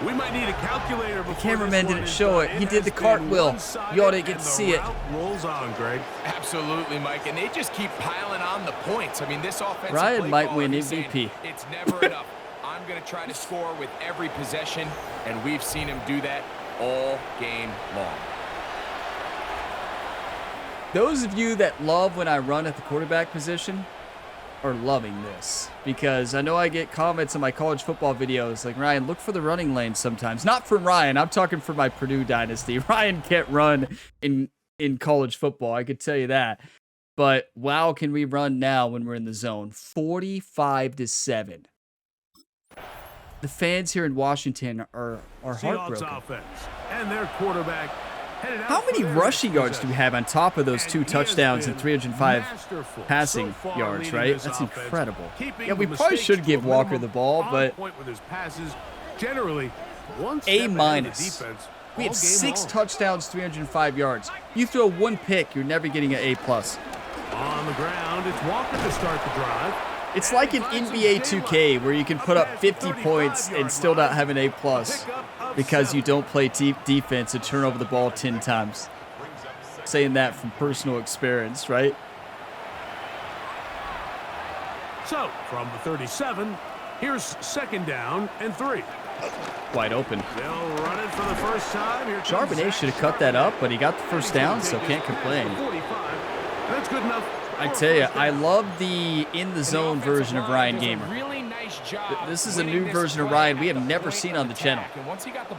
C: We might need a calculator before
A: The cameraman
C: this one
A: didn't
C: is
A: show
C: done.
A: it. He did the
C: has been
A: cartwheel.
C: one-sided,
A: Y'all didn't get
C: and
A: to
C: the
A: see it.
C: route rolls on, Greg.
D: Absolutely, Mike, and they just keep piling on the points. I mean, this offensive
A: Ryan
D: play
A: might
D: caller,
A: win
D: he's saying,
A: MVP.
D: It's never enough. I'm going to try to score with every possession, and we've seen him do that all game long.
A: Those of you that love when I run at the quarterback position are loving this, because I know I get comments on my college football videos like, Ryan, look for the running lane sometimes. Not from Ryan. I'm talking for my Purdue dynasty. Ryan can't run in college football. I could tell you that. But wow, can we run now when we're in the zone? 45-7. The fans here in Washington are
C: Seahawks
A: heartbroken.
C: offense and their quarterback headed out
A: How
C: for
A: many
C: their
A: rushing
C: next
A: yards do we
C: possession.
A: have on top of those
C: And
A: 2
C: he has
A: touchdowns and
C: been
A: 305
C: masterful
A: passing
C: so far
A: yards,
C: leading
A: right?
C: this
A: That's
C: offense,
A: incredible.
C: keeping
A: Yeah, we
C: the
A: probably
C: mistakes
A: should
C: to
A: give
C: a
A: Walker
C: minimum,
A: the ball,
C: on
A: but
C: point with his passes, generally one step
A: A
C: ahead of
A: minus.
C: the defense
A: We
C: all
A: have
C: game
A: 6
C: long.
A: touchdowns, 305 yards. You throw 1 pick, you're never getting an A+.
C: On the ground, it's Walker to start the drive.
A: It's like an NBA 2K where you can put up 50 points and still not have an A+, because you don't play defense and turn over the ball 10 times. Saying that from personal experience, right?
C: So, from the 37, here's 2nd down and 3.
A: Wide open.
C: They'll run it for the first time. Here comes
A: Charbonnet
C: Zach
A: should have cut that up, but he got the first down, so
C: Charbonnet
A: can't complain.
C: 45. That's good enough.
A: I
C: for a
A: tell you,
C: first down.
A: I love the in-the-zone version of Ryan Gamer.
D: Really nice job.
A: This is a new version of Ryan we have never seen on the channel.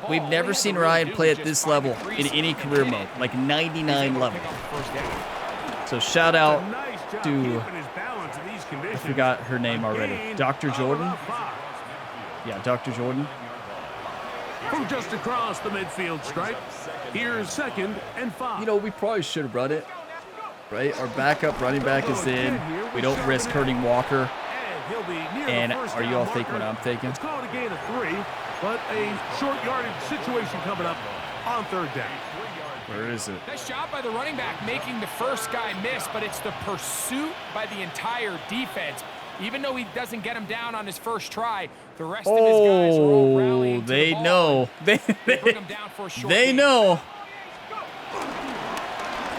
A: We've never seen Ryan play at this level in any career mode, like 99 level. So shout out
C: Nice job
A: to,
C: keeping his balance in these
A: I
C: conditions.
A: forgot her name already,
C: Gain
A: Dr.
C: of
A: Jordan?
C: about 5.
A: Yeah, Dr. Jordan.
C: From just across the midfield stripe, here's 2nd and 5.
A: You know, we probably should have run it, right? Our backup running back is in. We don't risk hurting Walker.
C: And he'll be near the
A: And
C: first
A: are you
C: down
A: all thinking what
C: marker.
A: I'm thinking?
C: Let's call it a gain of 3, but a short yardage situation coming up on 3rd down.
A: Where is it?
D: Nice job by the running back making the first guy miss, but it's the pursuit by the entire defense. Even though he doesn't get him down on his first try, the rest of his guys are all rallying to the
A: they
D: ball.
A: know.
D: They bring him down for a short
A: They
D: gain.
A: know.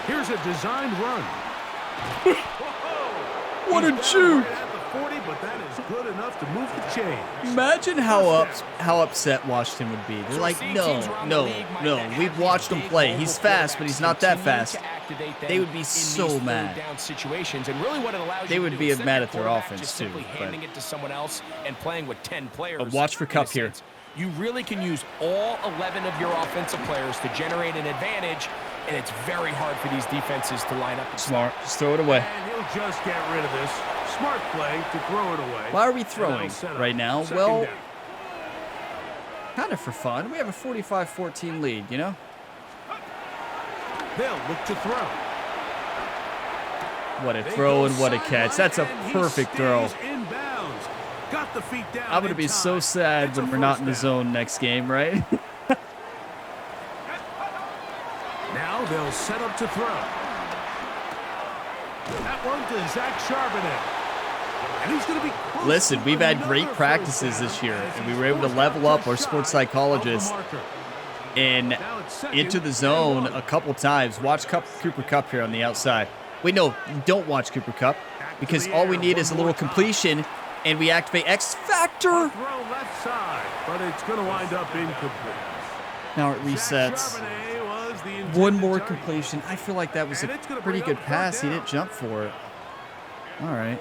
C: Here's a designed run.
A: What a
C: He's
A: juke.
C: right at the 40, but that is good enough to move the chain.
A: Imagine how upset Washington would be. They're like, no. We've watched him play. He's fast, but he's not that fast. They would be so mad. They would be mad at their offense too.
D: Handing it to someone else and playing with 10 players.
A: But watch for
D: in a
A: Cup here.
D: sense. You really can use all 11 of your offensive players to generate an advantage, and it's very hard for these defenses to line up.
A: Smart. Just throw it away.
C: And he'll just get rid of this. Smart play to throw it away.
A: Why are we
C: And
A: throwing
C: that'll set up
A: right now?
C: 2nd
A: Well,
C: down.
A: kind of for fun. We have a 45-14 lead, you know?
C: They'll look to throw.
A: What a
C: They
A: throw
C: go
A: and what a catch. That's a
C: sideline, and he
A: perfect throw.
C: stays inbounds. Got the feet down.
A: I'm going to be
C: in
A: so
C: time.
A: sad
C: It's a
A: when we're not in the
C: first down.
A: zone next game, right?
C: Now they'll set up to throw. That one to Zach Charbonnet. And he's going to be close
A: Listen,
C: to
A: we've had
C: another
A: great
C: first
A: practices
C: down
A: this year,
C: as
A: and we
C: he's
A: were able to
C: forced
A: level
C: out
A: up our
C: just
A: sports
C: shy of the
A: psychologists
C: marker.
A: and
C: Now it's 2nd
A: into the
C: and
A: zone
C: 1.
A: a couple times. Watch Cooper Kupp here on the outside. Wait, no, don't watch Cooper Kupp, because all we need is a little completion, and we activate X Factor.
C: Throw left side, but it's going to wind up incomplete.
A: Now it
C: Zach
A: resets.
C: Charbonnet was the intended
A: One more
C: target.
A: completion. I feel like that was a
C: And it's gonna
A: pretty
C: bring
A: good
C: up 3rd
A: pass. He
C: down.
A: didn't jump for it. All right.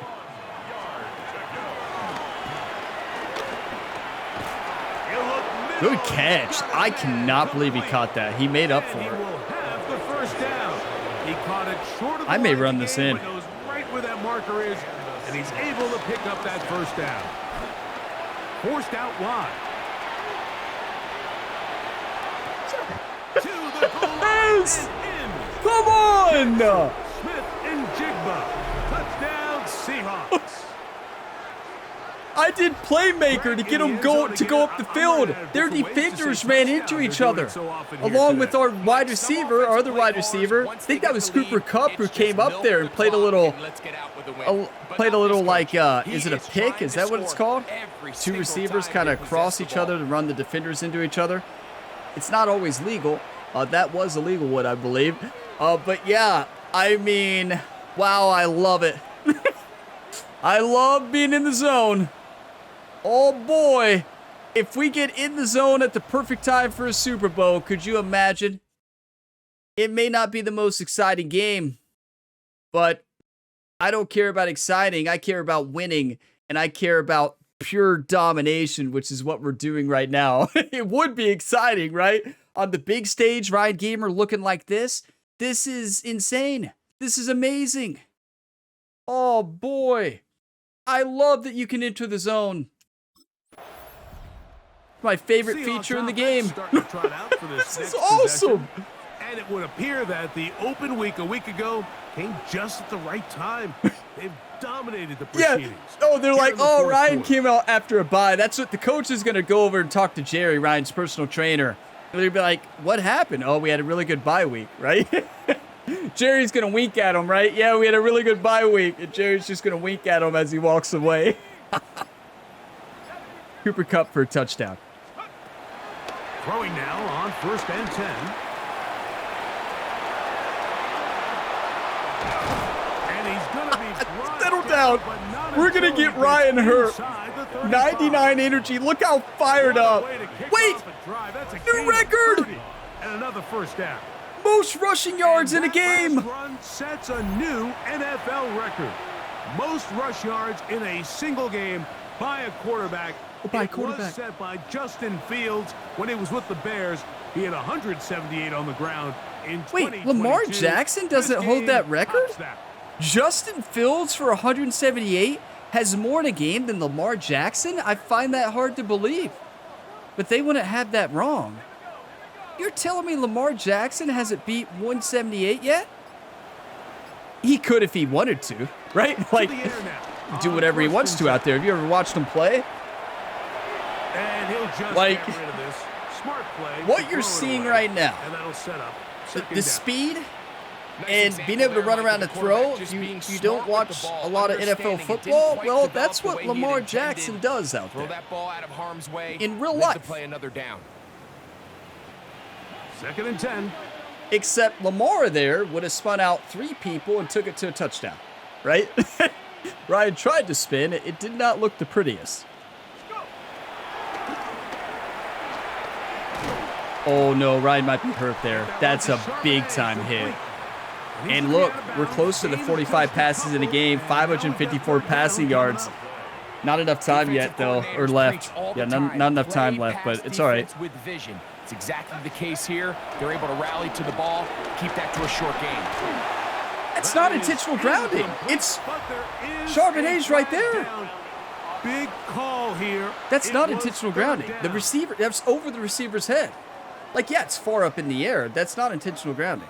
C: He'll look
A: Good
C: middle.
A: catch. I cannot believe he caught that. He made up for
C: And he
A: it.
C: will have the first down. He caught it short of the
A: I may
C: line
A: run
C: of the
A: this
C: game,
A: in.
C: but knows right where that marker is, and he's able to pick up that first down. Forced out wide. To the goal line
A: Yes!
C: and in.
A: Come on!
C: Smith and Jigba. Touchdown, Seahawks.
A: I did playmaker to get them go up the field. Their defenders ran into each other, along with our wide receiver, our other wide receiver. I think that was Cooper Kupp who came up there and played a little like, is it a pick? Is that what it's called? Two receivers kind of cross each other to run the defenders into each other. It's not always legal. That was a legal one, I believe. But yeah, I mean, wow, I love it. I love being in the zone. Oh boy, if we get in the zone at the perfect time for a Super Bowl, could you imagine? It may not be the most exciting game, but I don't care about exciting. I care about winning, and I care about pure domination, which is what we're doing right now. It would be exciting, right? On the big stage, Ryan Gamer looking like this. This is insane. This is amazing. Oh boy. I love that you can enter the zone. My favorite feature in the game. This is awesome.
C: And it would appear that the open week a week ago came just at the right time. They've dominated the proceedings.
A: Yeah. Oh, they're like, oh, Ryan came out after a bye. That's what the coach is going to go over and talk to Jerry, Ryan's personal trainer. They'll be like, what happened? Oh, we had a really good bye week, right? Jerry's going to wink at him, right? Yeah, we had a really good bye week. And Jerry's just going to wink at him as he walks away. Cooper Kupp for a touchdown.
C: Throwing now on 1st and 10. And he's going to be
A: settle down. We're going to get Ryan hurt. 99 energy. Look how fired up. Wait. New record.
C: And another first down.
A: Most rushing yards in a game.
C: Run sets a new NFL record. Most rush yards in a single game by a quarterback. It was set by Justin Fields when he was with the Bears. He had 178 on the ground in 2022.
A: Wait, Lamar Jackson doesn't hold that record? Justin Fields for 178 has more in a game than Lamar Jackson? I find that hard to believe. But they wouldn't have that wrong. You're telling me Lamar Jackson hasn't beat 178 yet? He could if he wanted to, right? Like, do whatever he wants to out there. Have you ever watched him play?
C: And he'll just
A: like,
C: get rid of this. Smart play.
A: What you're seeing right now,
C: and that'll set up
A: the speed and being able to run around and throw, if you don't watch a lot of NFL football, well, that's what Lamar Jackson does out there. In real life.
D: Play another down.
C: 2nd and 10.
A: Except Lamar there would have spun out 3 people and took it to a touchdown, right? Ryan tried to spin. It did not look the prettiest. Oh, no, Ryan might be hurt there. That's a big-time hit. And look, we're close to the 45 passes in a game, 554 passing yards. Not enough time yet, though, or left. Yeah, not enough time left, but it's all right.
D: It's exactly the case here. They're able to rally to the ball, keep that to a short game.
A: That's not intentional grounding. It's Charbonnet's right there.
C: Big call here.
A: That's not intentional grounding. The receiver, that's over the receiver's head. Like, yeah, it's far up in the air. That's not intentional grounding.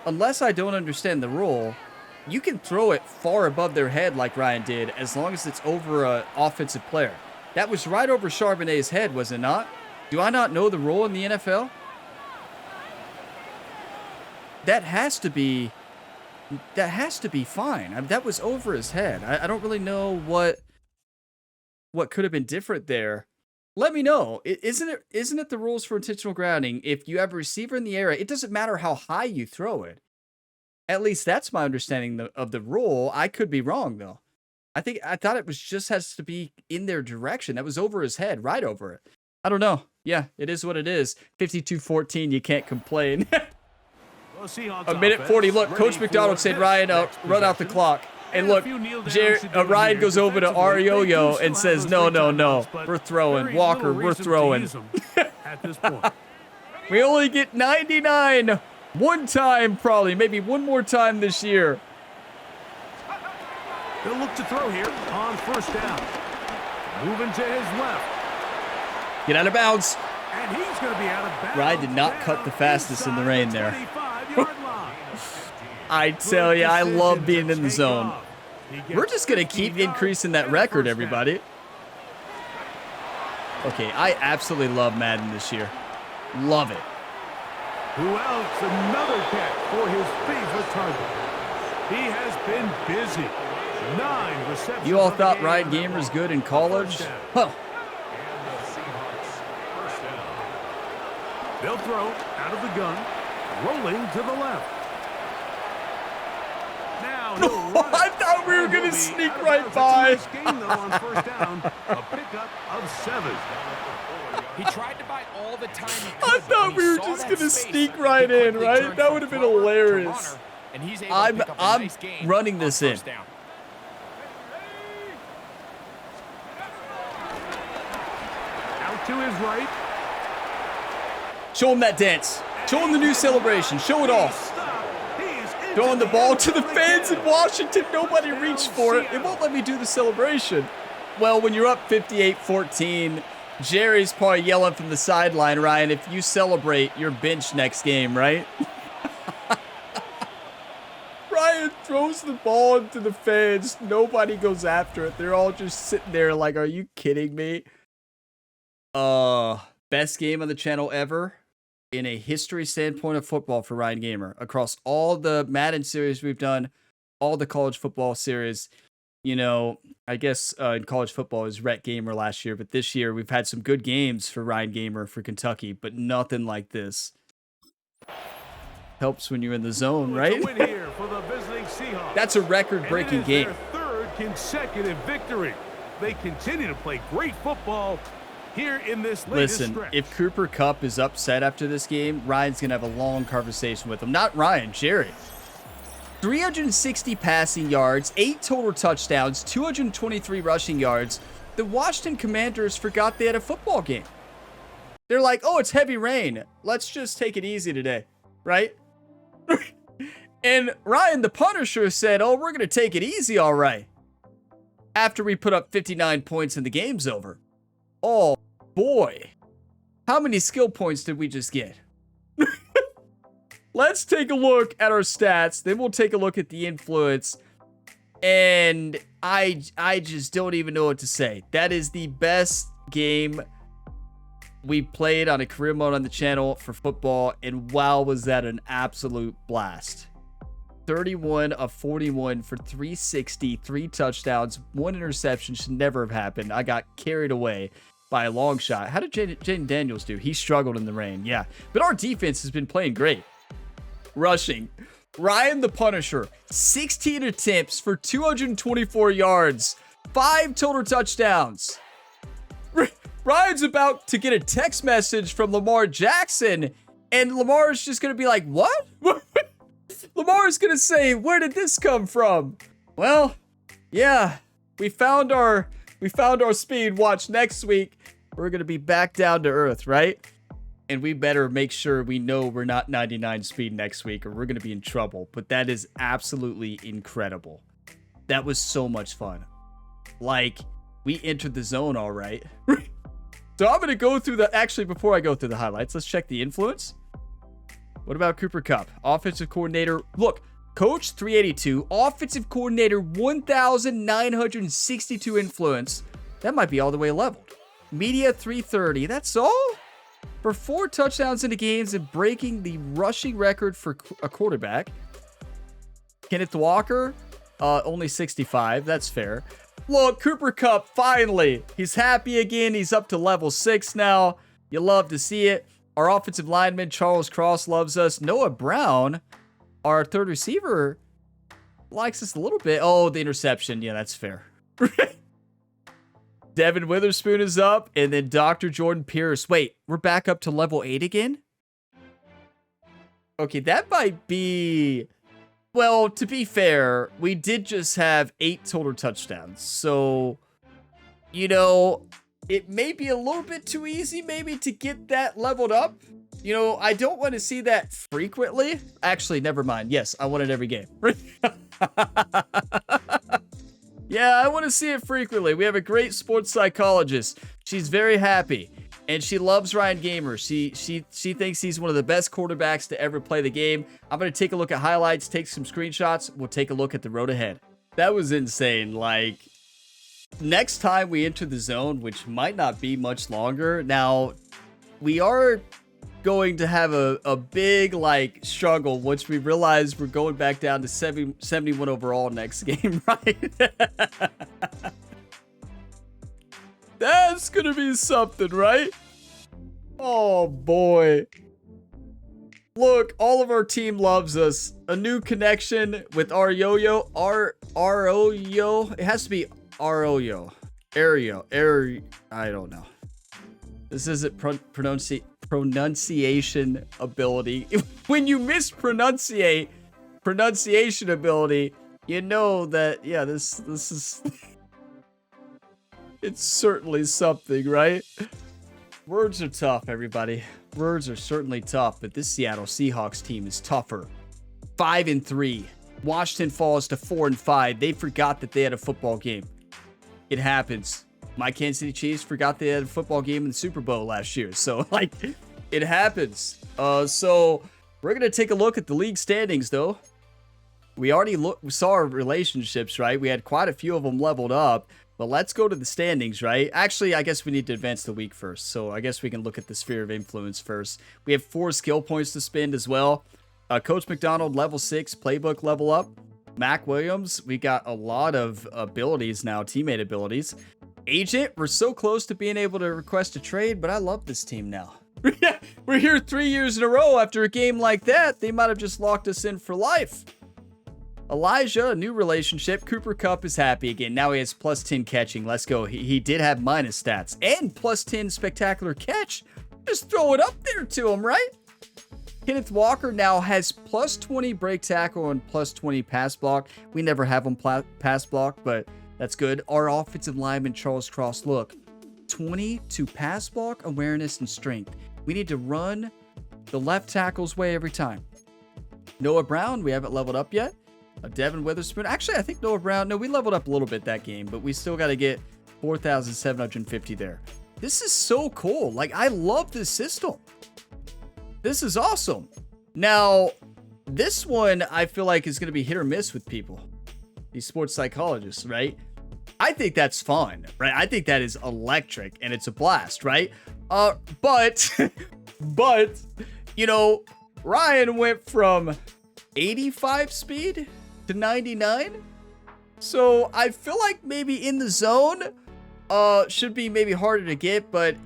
A: Unless I don't understand the rule, you can throw it far above their head like Ryan did as long as it's over an offensive player. That was right over Charbonnet's head, was it not? Do I not know the rule in the NFL? That has to be fine. I mean, that was over his head. I don't really know what could have been different there. Let me know. Isn't it the rules for intentional grounding? If you have a receiver in the air, it doesn't matter how high you throw it. At least that's my understanding of the rule. I could be wrong though. I thought it was just has to be in their direction. That was over his head, right over it. I don't know. Yeah, it is what it is. 52-14, you can't complain. A minute 40. Look, Coach McDonald said, Ryan, run out the clock. And look, Ryan goes over to Arioyo and says, no, we're throwing. Walker, we're throwing. We only get 99 one time probably, maybe one more time this year.
C: They'll look to throw here on 1st down. Moving to his left.
A: Get out of bounds.
C: And he's going to be out of bounds.
A: Ryan did not cut the fastest in the rain there. I tell you, I love being in the zone. We're just going to keep increasing that record, everybody. Okay, I absolutely love Madden this year. Love it.
C: Who else? Another catch for his favorite target. He has been busy. 9 receptions.
A: You all thought Ryan Gamer's good in college? Huh.
B: And the Seahawks first down.
C: They'll throw out of the gun, rolling to the left. Now
A: I thought we were going to sneak right by.
C: Game, though, on first down, a pickup of 7.
D: He tried to buy all the time he could.
A: I thought we were just going to sneak right in, right? That would have been hilarious. I'm running this in.
C: Out to his right.
A: Show him that dance. Show him the new celebration. Show it all. Throwing the ball to the fans in Washington. Nobody reached for it. It won't let me do the celebration. Well, when you're up 58-14, Jerry's probably yelling from the sideline, Ryan, if you celebrate, you're benched next game, right? Ryan throws the ball into the fans. Nobody goes after it. They're all just sitting there like, are you kidding me? Best game on the channel ever. In a history standpoint of football for Ryan Gamer, across all the Madden series we've done, all the college football series, you know, I guess in college football it was Rhett Gamer last year, but this year we've had some good games for Ryan Gamer for Kentucky, but nothing like this. Helps when you're in the zone, right? That's a record-breaking game.
C: Their third consecutive victory. They continue to play great football here in this latest stretch.
A: If Cooper Kupp is upset after this game, Ryan's going to have a long conversation with him. Not Ryan, Jerry. 360 passing yards, 8 total touchdowns, 223 rushing yards. The Washington Commanders forgot they had a football game. They're like, oh, it's heavy rain. Let's just take it easy today, right? And Ryan, the Punisher, said, oh, we're going to take it easy, all right. After we put up 59 points and the game's over. Oh, boy. How many skill points did we just get? Let's take a look at our stats. Then we'll take a look at the influence. And I just don't even know what to say. That is the best game we played on a career mode on the channel for football. And wow, was that an absolute blast. 31 of 41 for 360, 3 touchdowns, 1 interception. Should never have happened. I got carried away by a long shot. How did Jaden Daniels do? He struggled in the rain, yeah. But our defense has been playing great. Rushing. Ryan the Punisher, 16 attempts for 224 yards, 5 total touchdowns. Ryan's about to get a text message from Lamar Jackson, and Lamar's just going to be like, what? Lamar's going to say, where did this come from? Well, yeah, we found our speed. Watch next week. We're going to be back down to earth, right? And we better make sure we know we're not 99 speed next week or we're going to be in trouble. But that is absolutely incredible. That was so much fun. Like, we entered the zone all right. So I'm going to go through actually, before I go through the highlights, let's check the influence. What about Cooper Kupp? Offensive coordinator. Look, coach 382. Offensive coordinator 1,962 influence. That might be all the way leveled. Media 330. That's all? For 4 touchdowns in the games and breaking the rushing record for a quarterback. Kenneth Walker, only 65. That's fair. Look, Cooper Kupp, finally. He's happy again. He's up to level 6 now. You love to see it. Our offensive lineman, Charles Cross, loves us. Noah Brown, our third receiver, likes us a little bit. Oh, the interception. Yeah, that's fair. Devin Witherspoon is up. And then Dr. Jordan Pierce. Wait, we're back up to level 8 again? Okay, that might be... Well, to be fair, we did just have 8 total touchdowns. So, you know, it may be a little bit too easy maybe to get that leveled up. You know, I don't want to see that frequently. Actually, never mind. Yes, I want it every game. Yeah, I want to see it frequently. We have a great sports psychologist. She's very happy. And she loves Ryan Gamer. She thinks he's one of the best quarterbacks to ever play the game. I'm going to take a look at highlights, take some screenshots. We'll take a look at the road ahead. That was insane. Like, next time we enter the zone, which might not be much longer. Now, we are going to have a big, like, struggle once we realize we're going back down to 71 overall next game, right? That's gonna be something, right? Oh, boy. Look, all of our team loves us. A new connection with Arroyo. Arroyo. It has to be Arroyo. I don't know. This isn't pronunciation ability. When you mispronunciate pronunciation ability, you know that, yeah, this is... It's certainly something, right? Words are tough, everybody. Words are certainly tough, but this Seattle Seahawks team is tougher. 5-3. Washington falls to 4-5. They forgot that they had a football game. It happens. My Kansas City Chiefs forgot they had a football game in the Super Bowl last year. So, like, it happens. So, we're going to take a look at the league standings, though. We already saw our relationships, right? We had quite a few of them leveled up. But let's go to the standings, right? Actually, I guess we need to advance the week first. So I guess we can look at the sphere of influence first. We have 4 skill points to spend as well. Coach McDonald, level 6, playbook level up. Mac Williams, we got a lot of abilities now, teammate abilities. Agent, we're so close to being able to request a trade, but I love this team now. We're here 3 years in a row. After a game like that, they might have just locked us in for life. Elijah, a new relationship. Cooper Kupp is happy again. Now he has plus 10 catching. Let's go. He did have minus stats and plus 10 spectacular catch. Just throw it up there to him, right? Kenneth Walker now has plus 20 break tackle and plus 20 pass block. We never have him pass block, but that's good. Our offensive lineman, Charles Cross, look, 20 to pass block, awareness, and strength. We need to run the left tackle's way every time. Noah Brown, we haven't leveled up yet. Devin Witherspoon. Actually, I think Noah Brown. No, we leveled up a little bit that game, but we still got to get 4,750 there. This is so cool. Like, I love this system. This is awesome. Now, this one I feel like is going to be hit or miss with people. These sports psychologists, right? I think that's fun, right? I think that is electric and it's a blast, right? But, you know, Ryan went from 85 speed to 99. So I feel like maybe in the zone should be maybe harder to get, but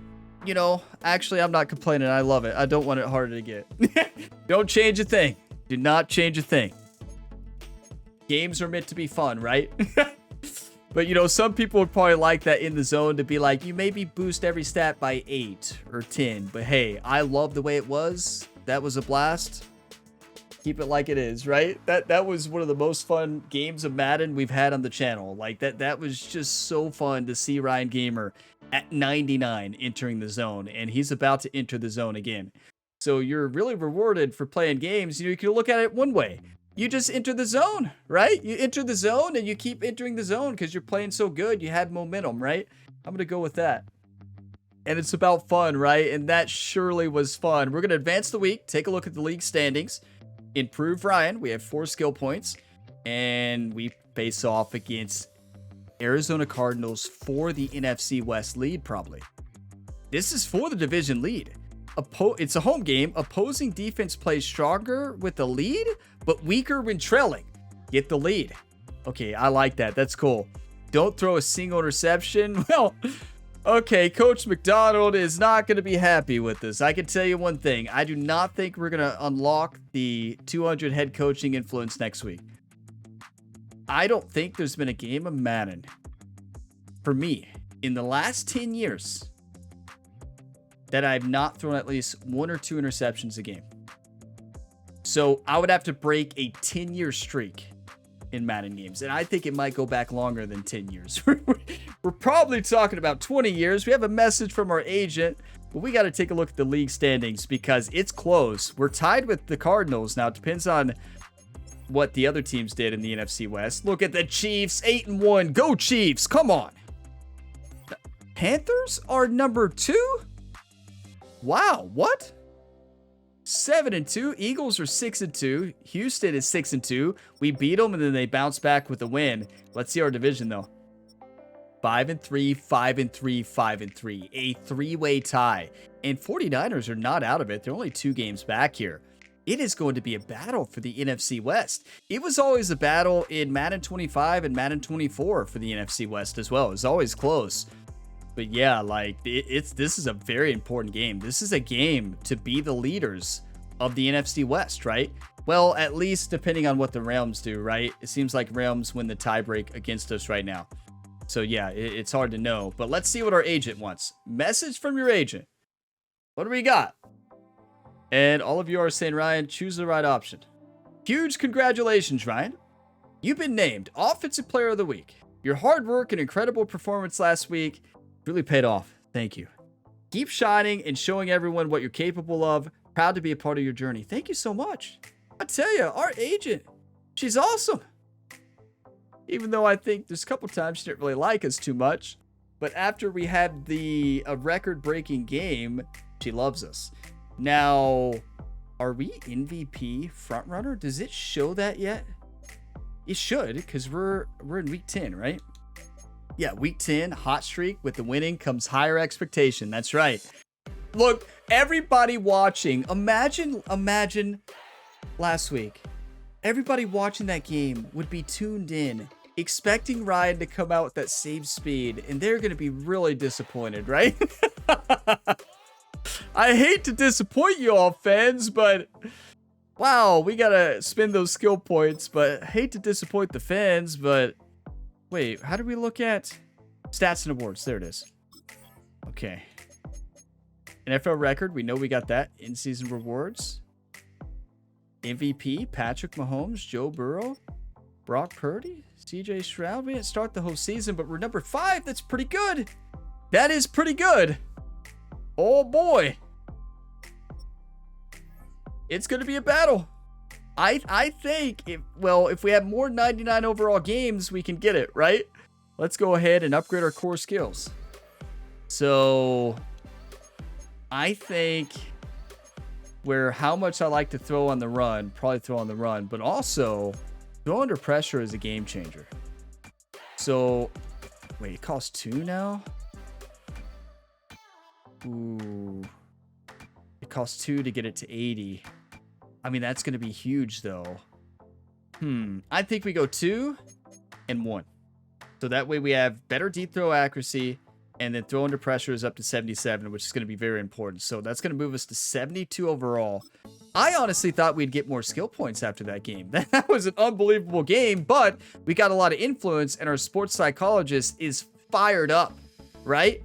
A: you know, actually I'm not complaining. I love it. I don't want it harder to get. Don't change a thing. Do not change a thing. Games are meant to be fun, right? But you know, some people would probably like that in the zone to be like, you maybe boost every stat by 8 or 10, but hey, I love the way it was. That was a blast. Keep it like it is, right? That was one of the most fun games of Madden we've had on the channel. Like that was just so fun to see Ryan Gamer at 99 entering the zone, and he's about to enter the zone again. So you're really rewarded for playing games. You know, you can look at it one way. You just enter the zone, right? You enter the zone and you keep entering the zone because you're playing so good. You had momentum, right? I'm going to go with that. And it's about fun, right? And that surely was fun. We're going to advance the week, take a look at the league standings. Improve Ryan. We have 4 skill points. And we face off against Arizona Cardinals for the NFC West lead, probably. This is for the division lead. It's a home game. Opposing defense plays stronger with the lead, but weaker when trailing. Get the lead. Okay, I like that. That's cool. Don't throw a single interception. Well, okay, Coach McDonald is not going to be happy with this. I can tell you one thing. I do not think we're going to unlock the 200 head coaching influence next week. I don't think there's been a game of Madden, for me, in the last 10 years that I've not thrown at least 1 or 2 interceptions a game. So I would have to break a 10-year streak in Madden games. And I think it might go back longer than 10 years. We're probably talking about 20 years. We have a message from our agent, but we got to take a look at the league standings because it's close. We're tied with the Cardinals. Now, it depends on what the other teams did in the NFC West. Look at the Chiefs, 8-1. Go Chiefs. Come on. Panthers are number 2? Wow, what? 7-2. Eagles are 6-2. Houston is 6-2. We beat them and then they bounce back with a win. Let's see our division though. 5-3, 5-3, 5-3. A three-way tie. And 49ers are not out of it. They're only 2 games back here. It is going to be a battle for the NFC West. It was always a battle in Madden 25 and Madden 24 for the NFC West as well. It was always close. But yeah, like this is a very important game. This is a game to be the leaders of the NFC West, right? Well, at least depending on what the Rams do, right? It seems like Rams win the tiebreak against us right now. So yeah, it's hard to know. But let's see what our agent wants. Message from your agent. What do we got? And all of you are saying, Ryan, choose the right option. Huge congratulations, Ryan. You've been named Offensive Player of the Week. Your hard work and incredible performance last week really paid off. Thank you. Keep shining and showing everyone what you're capable of. Proud to be a part of your journey. Thank you so much. I tell you, our agent, she's awesome. Even though I think there's a couple times she didn't really like us too much. But after we had a record-breaking game, she loves us. Now, are we MVP frontrunner? Does it show that yet? It should, because we're in week 10, right? Yeah, week 10, hot streak. With the winning comes higher expectation. That's right. Look, everybody watching, imagine last week. Everybody watching that game would be tuned in, expecting Ryan to come out with that same speed, and they're going to be really disappointed, right? I hate to disappoint you all, fans, but wow, we got to spend those skill points, but I hate to disappoint the fans, but wait, how do we look at stats and awards? There it is. Okay. NFL record, we know we got that. In-season rewards. MVP, Patrick Mahomes, Joe Burrow, Brock Purdy, CJ Stroud. We didn't start the whole season, but we're number 5. That's pretty good. That is pretty good. Oh boy. It's going to be a battle. I think if we have more 99 overall games, we can get it, right? Let's go ahead and upgrade our core skills. So I think how much I like to throw on the run, probably throw on the run, but also throw under pressure is a game changer. So wait, it costs 2 now? Ooh. It costs 2 to get it to 80. I mean, that's going to be huge, though. I think we go 2 and 1. So that way we have better deep throw accuracy, and then throw under pressure is up to 77, which is going to be very important. So that's going to move us to 72 overall. I honestly thought we'd get more skill points after that game. That was an unbelievable game, but we got a lot of influence, and our sports psychologist is fired up, right?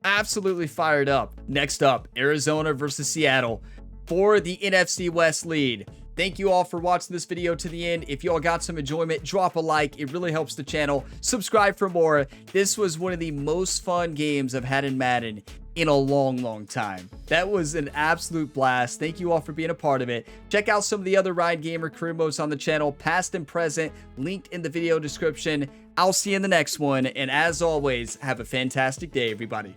A: Absolutely fired up. Next up, Arizona versus Seattle for the NFC West lead. Thank you all for watching this video to the end. If you all got some enjoyment, drop a like. It really helps the channel. Subscribe for more. This was one of the most fun games I've had in Madden in a long time. That was an absolute blast. Thank you all for being a part of it. Check out some of the other Ryan Gamer career modes on the channel, past and present, linked in the video description. I'll see you in the next one. And as always, have a fantastic day, everybody.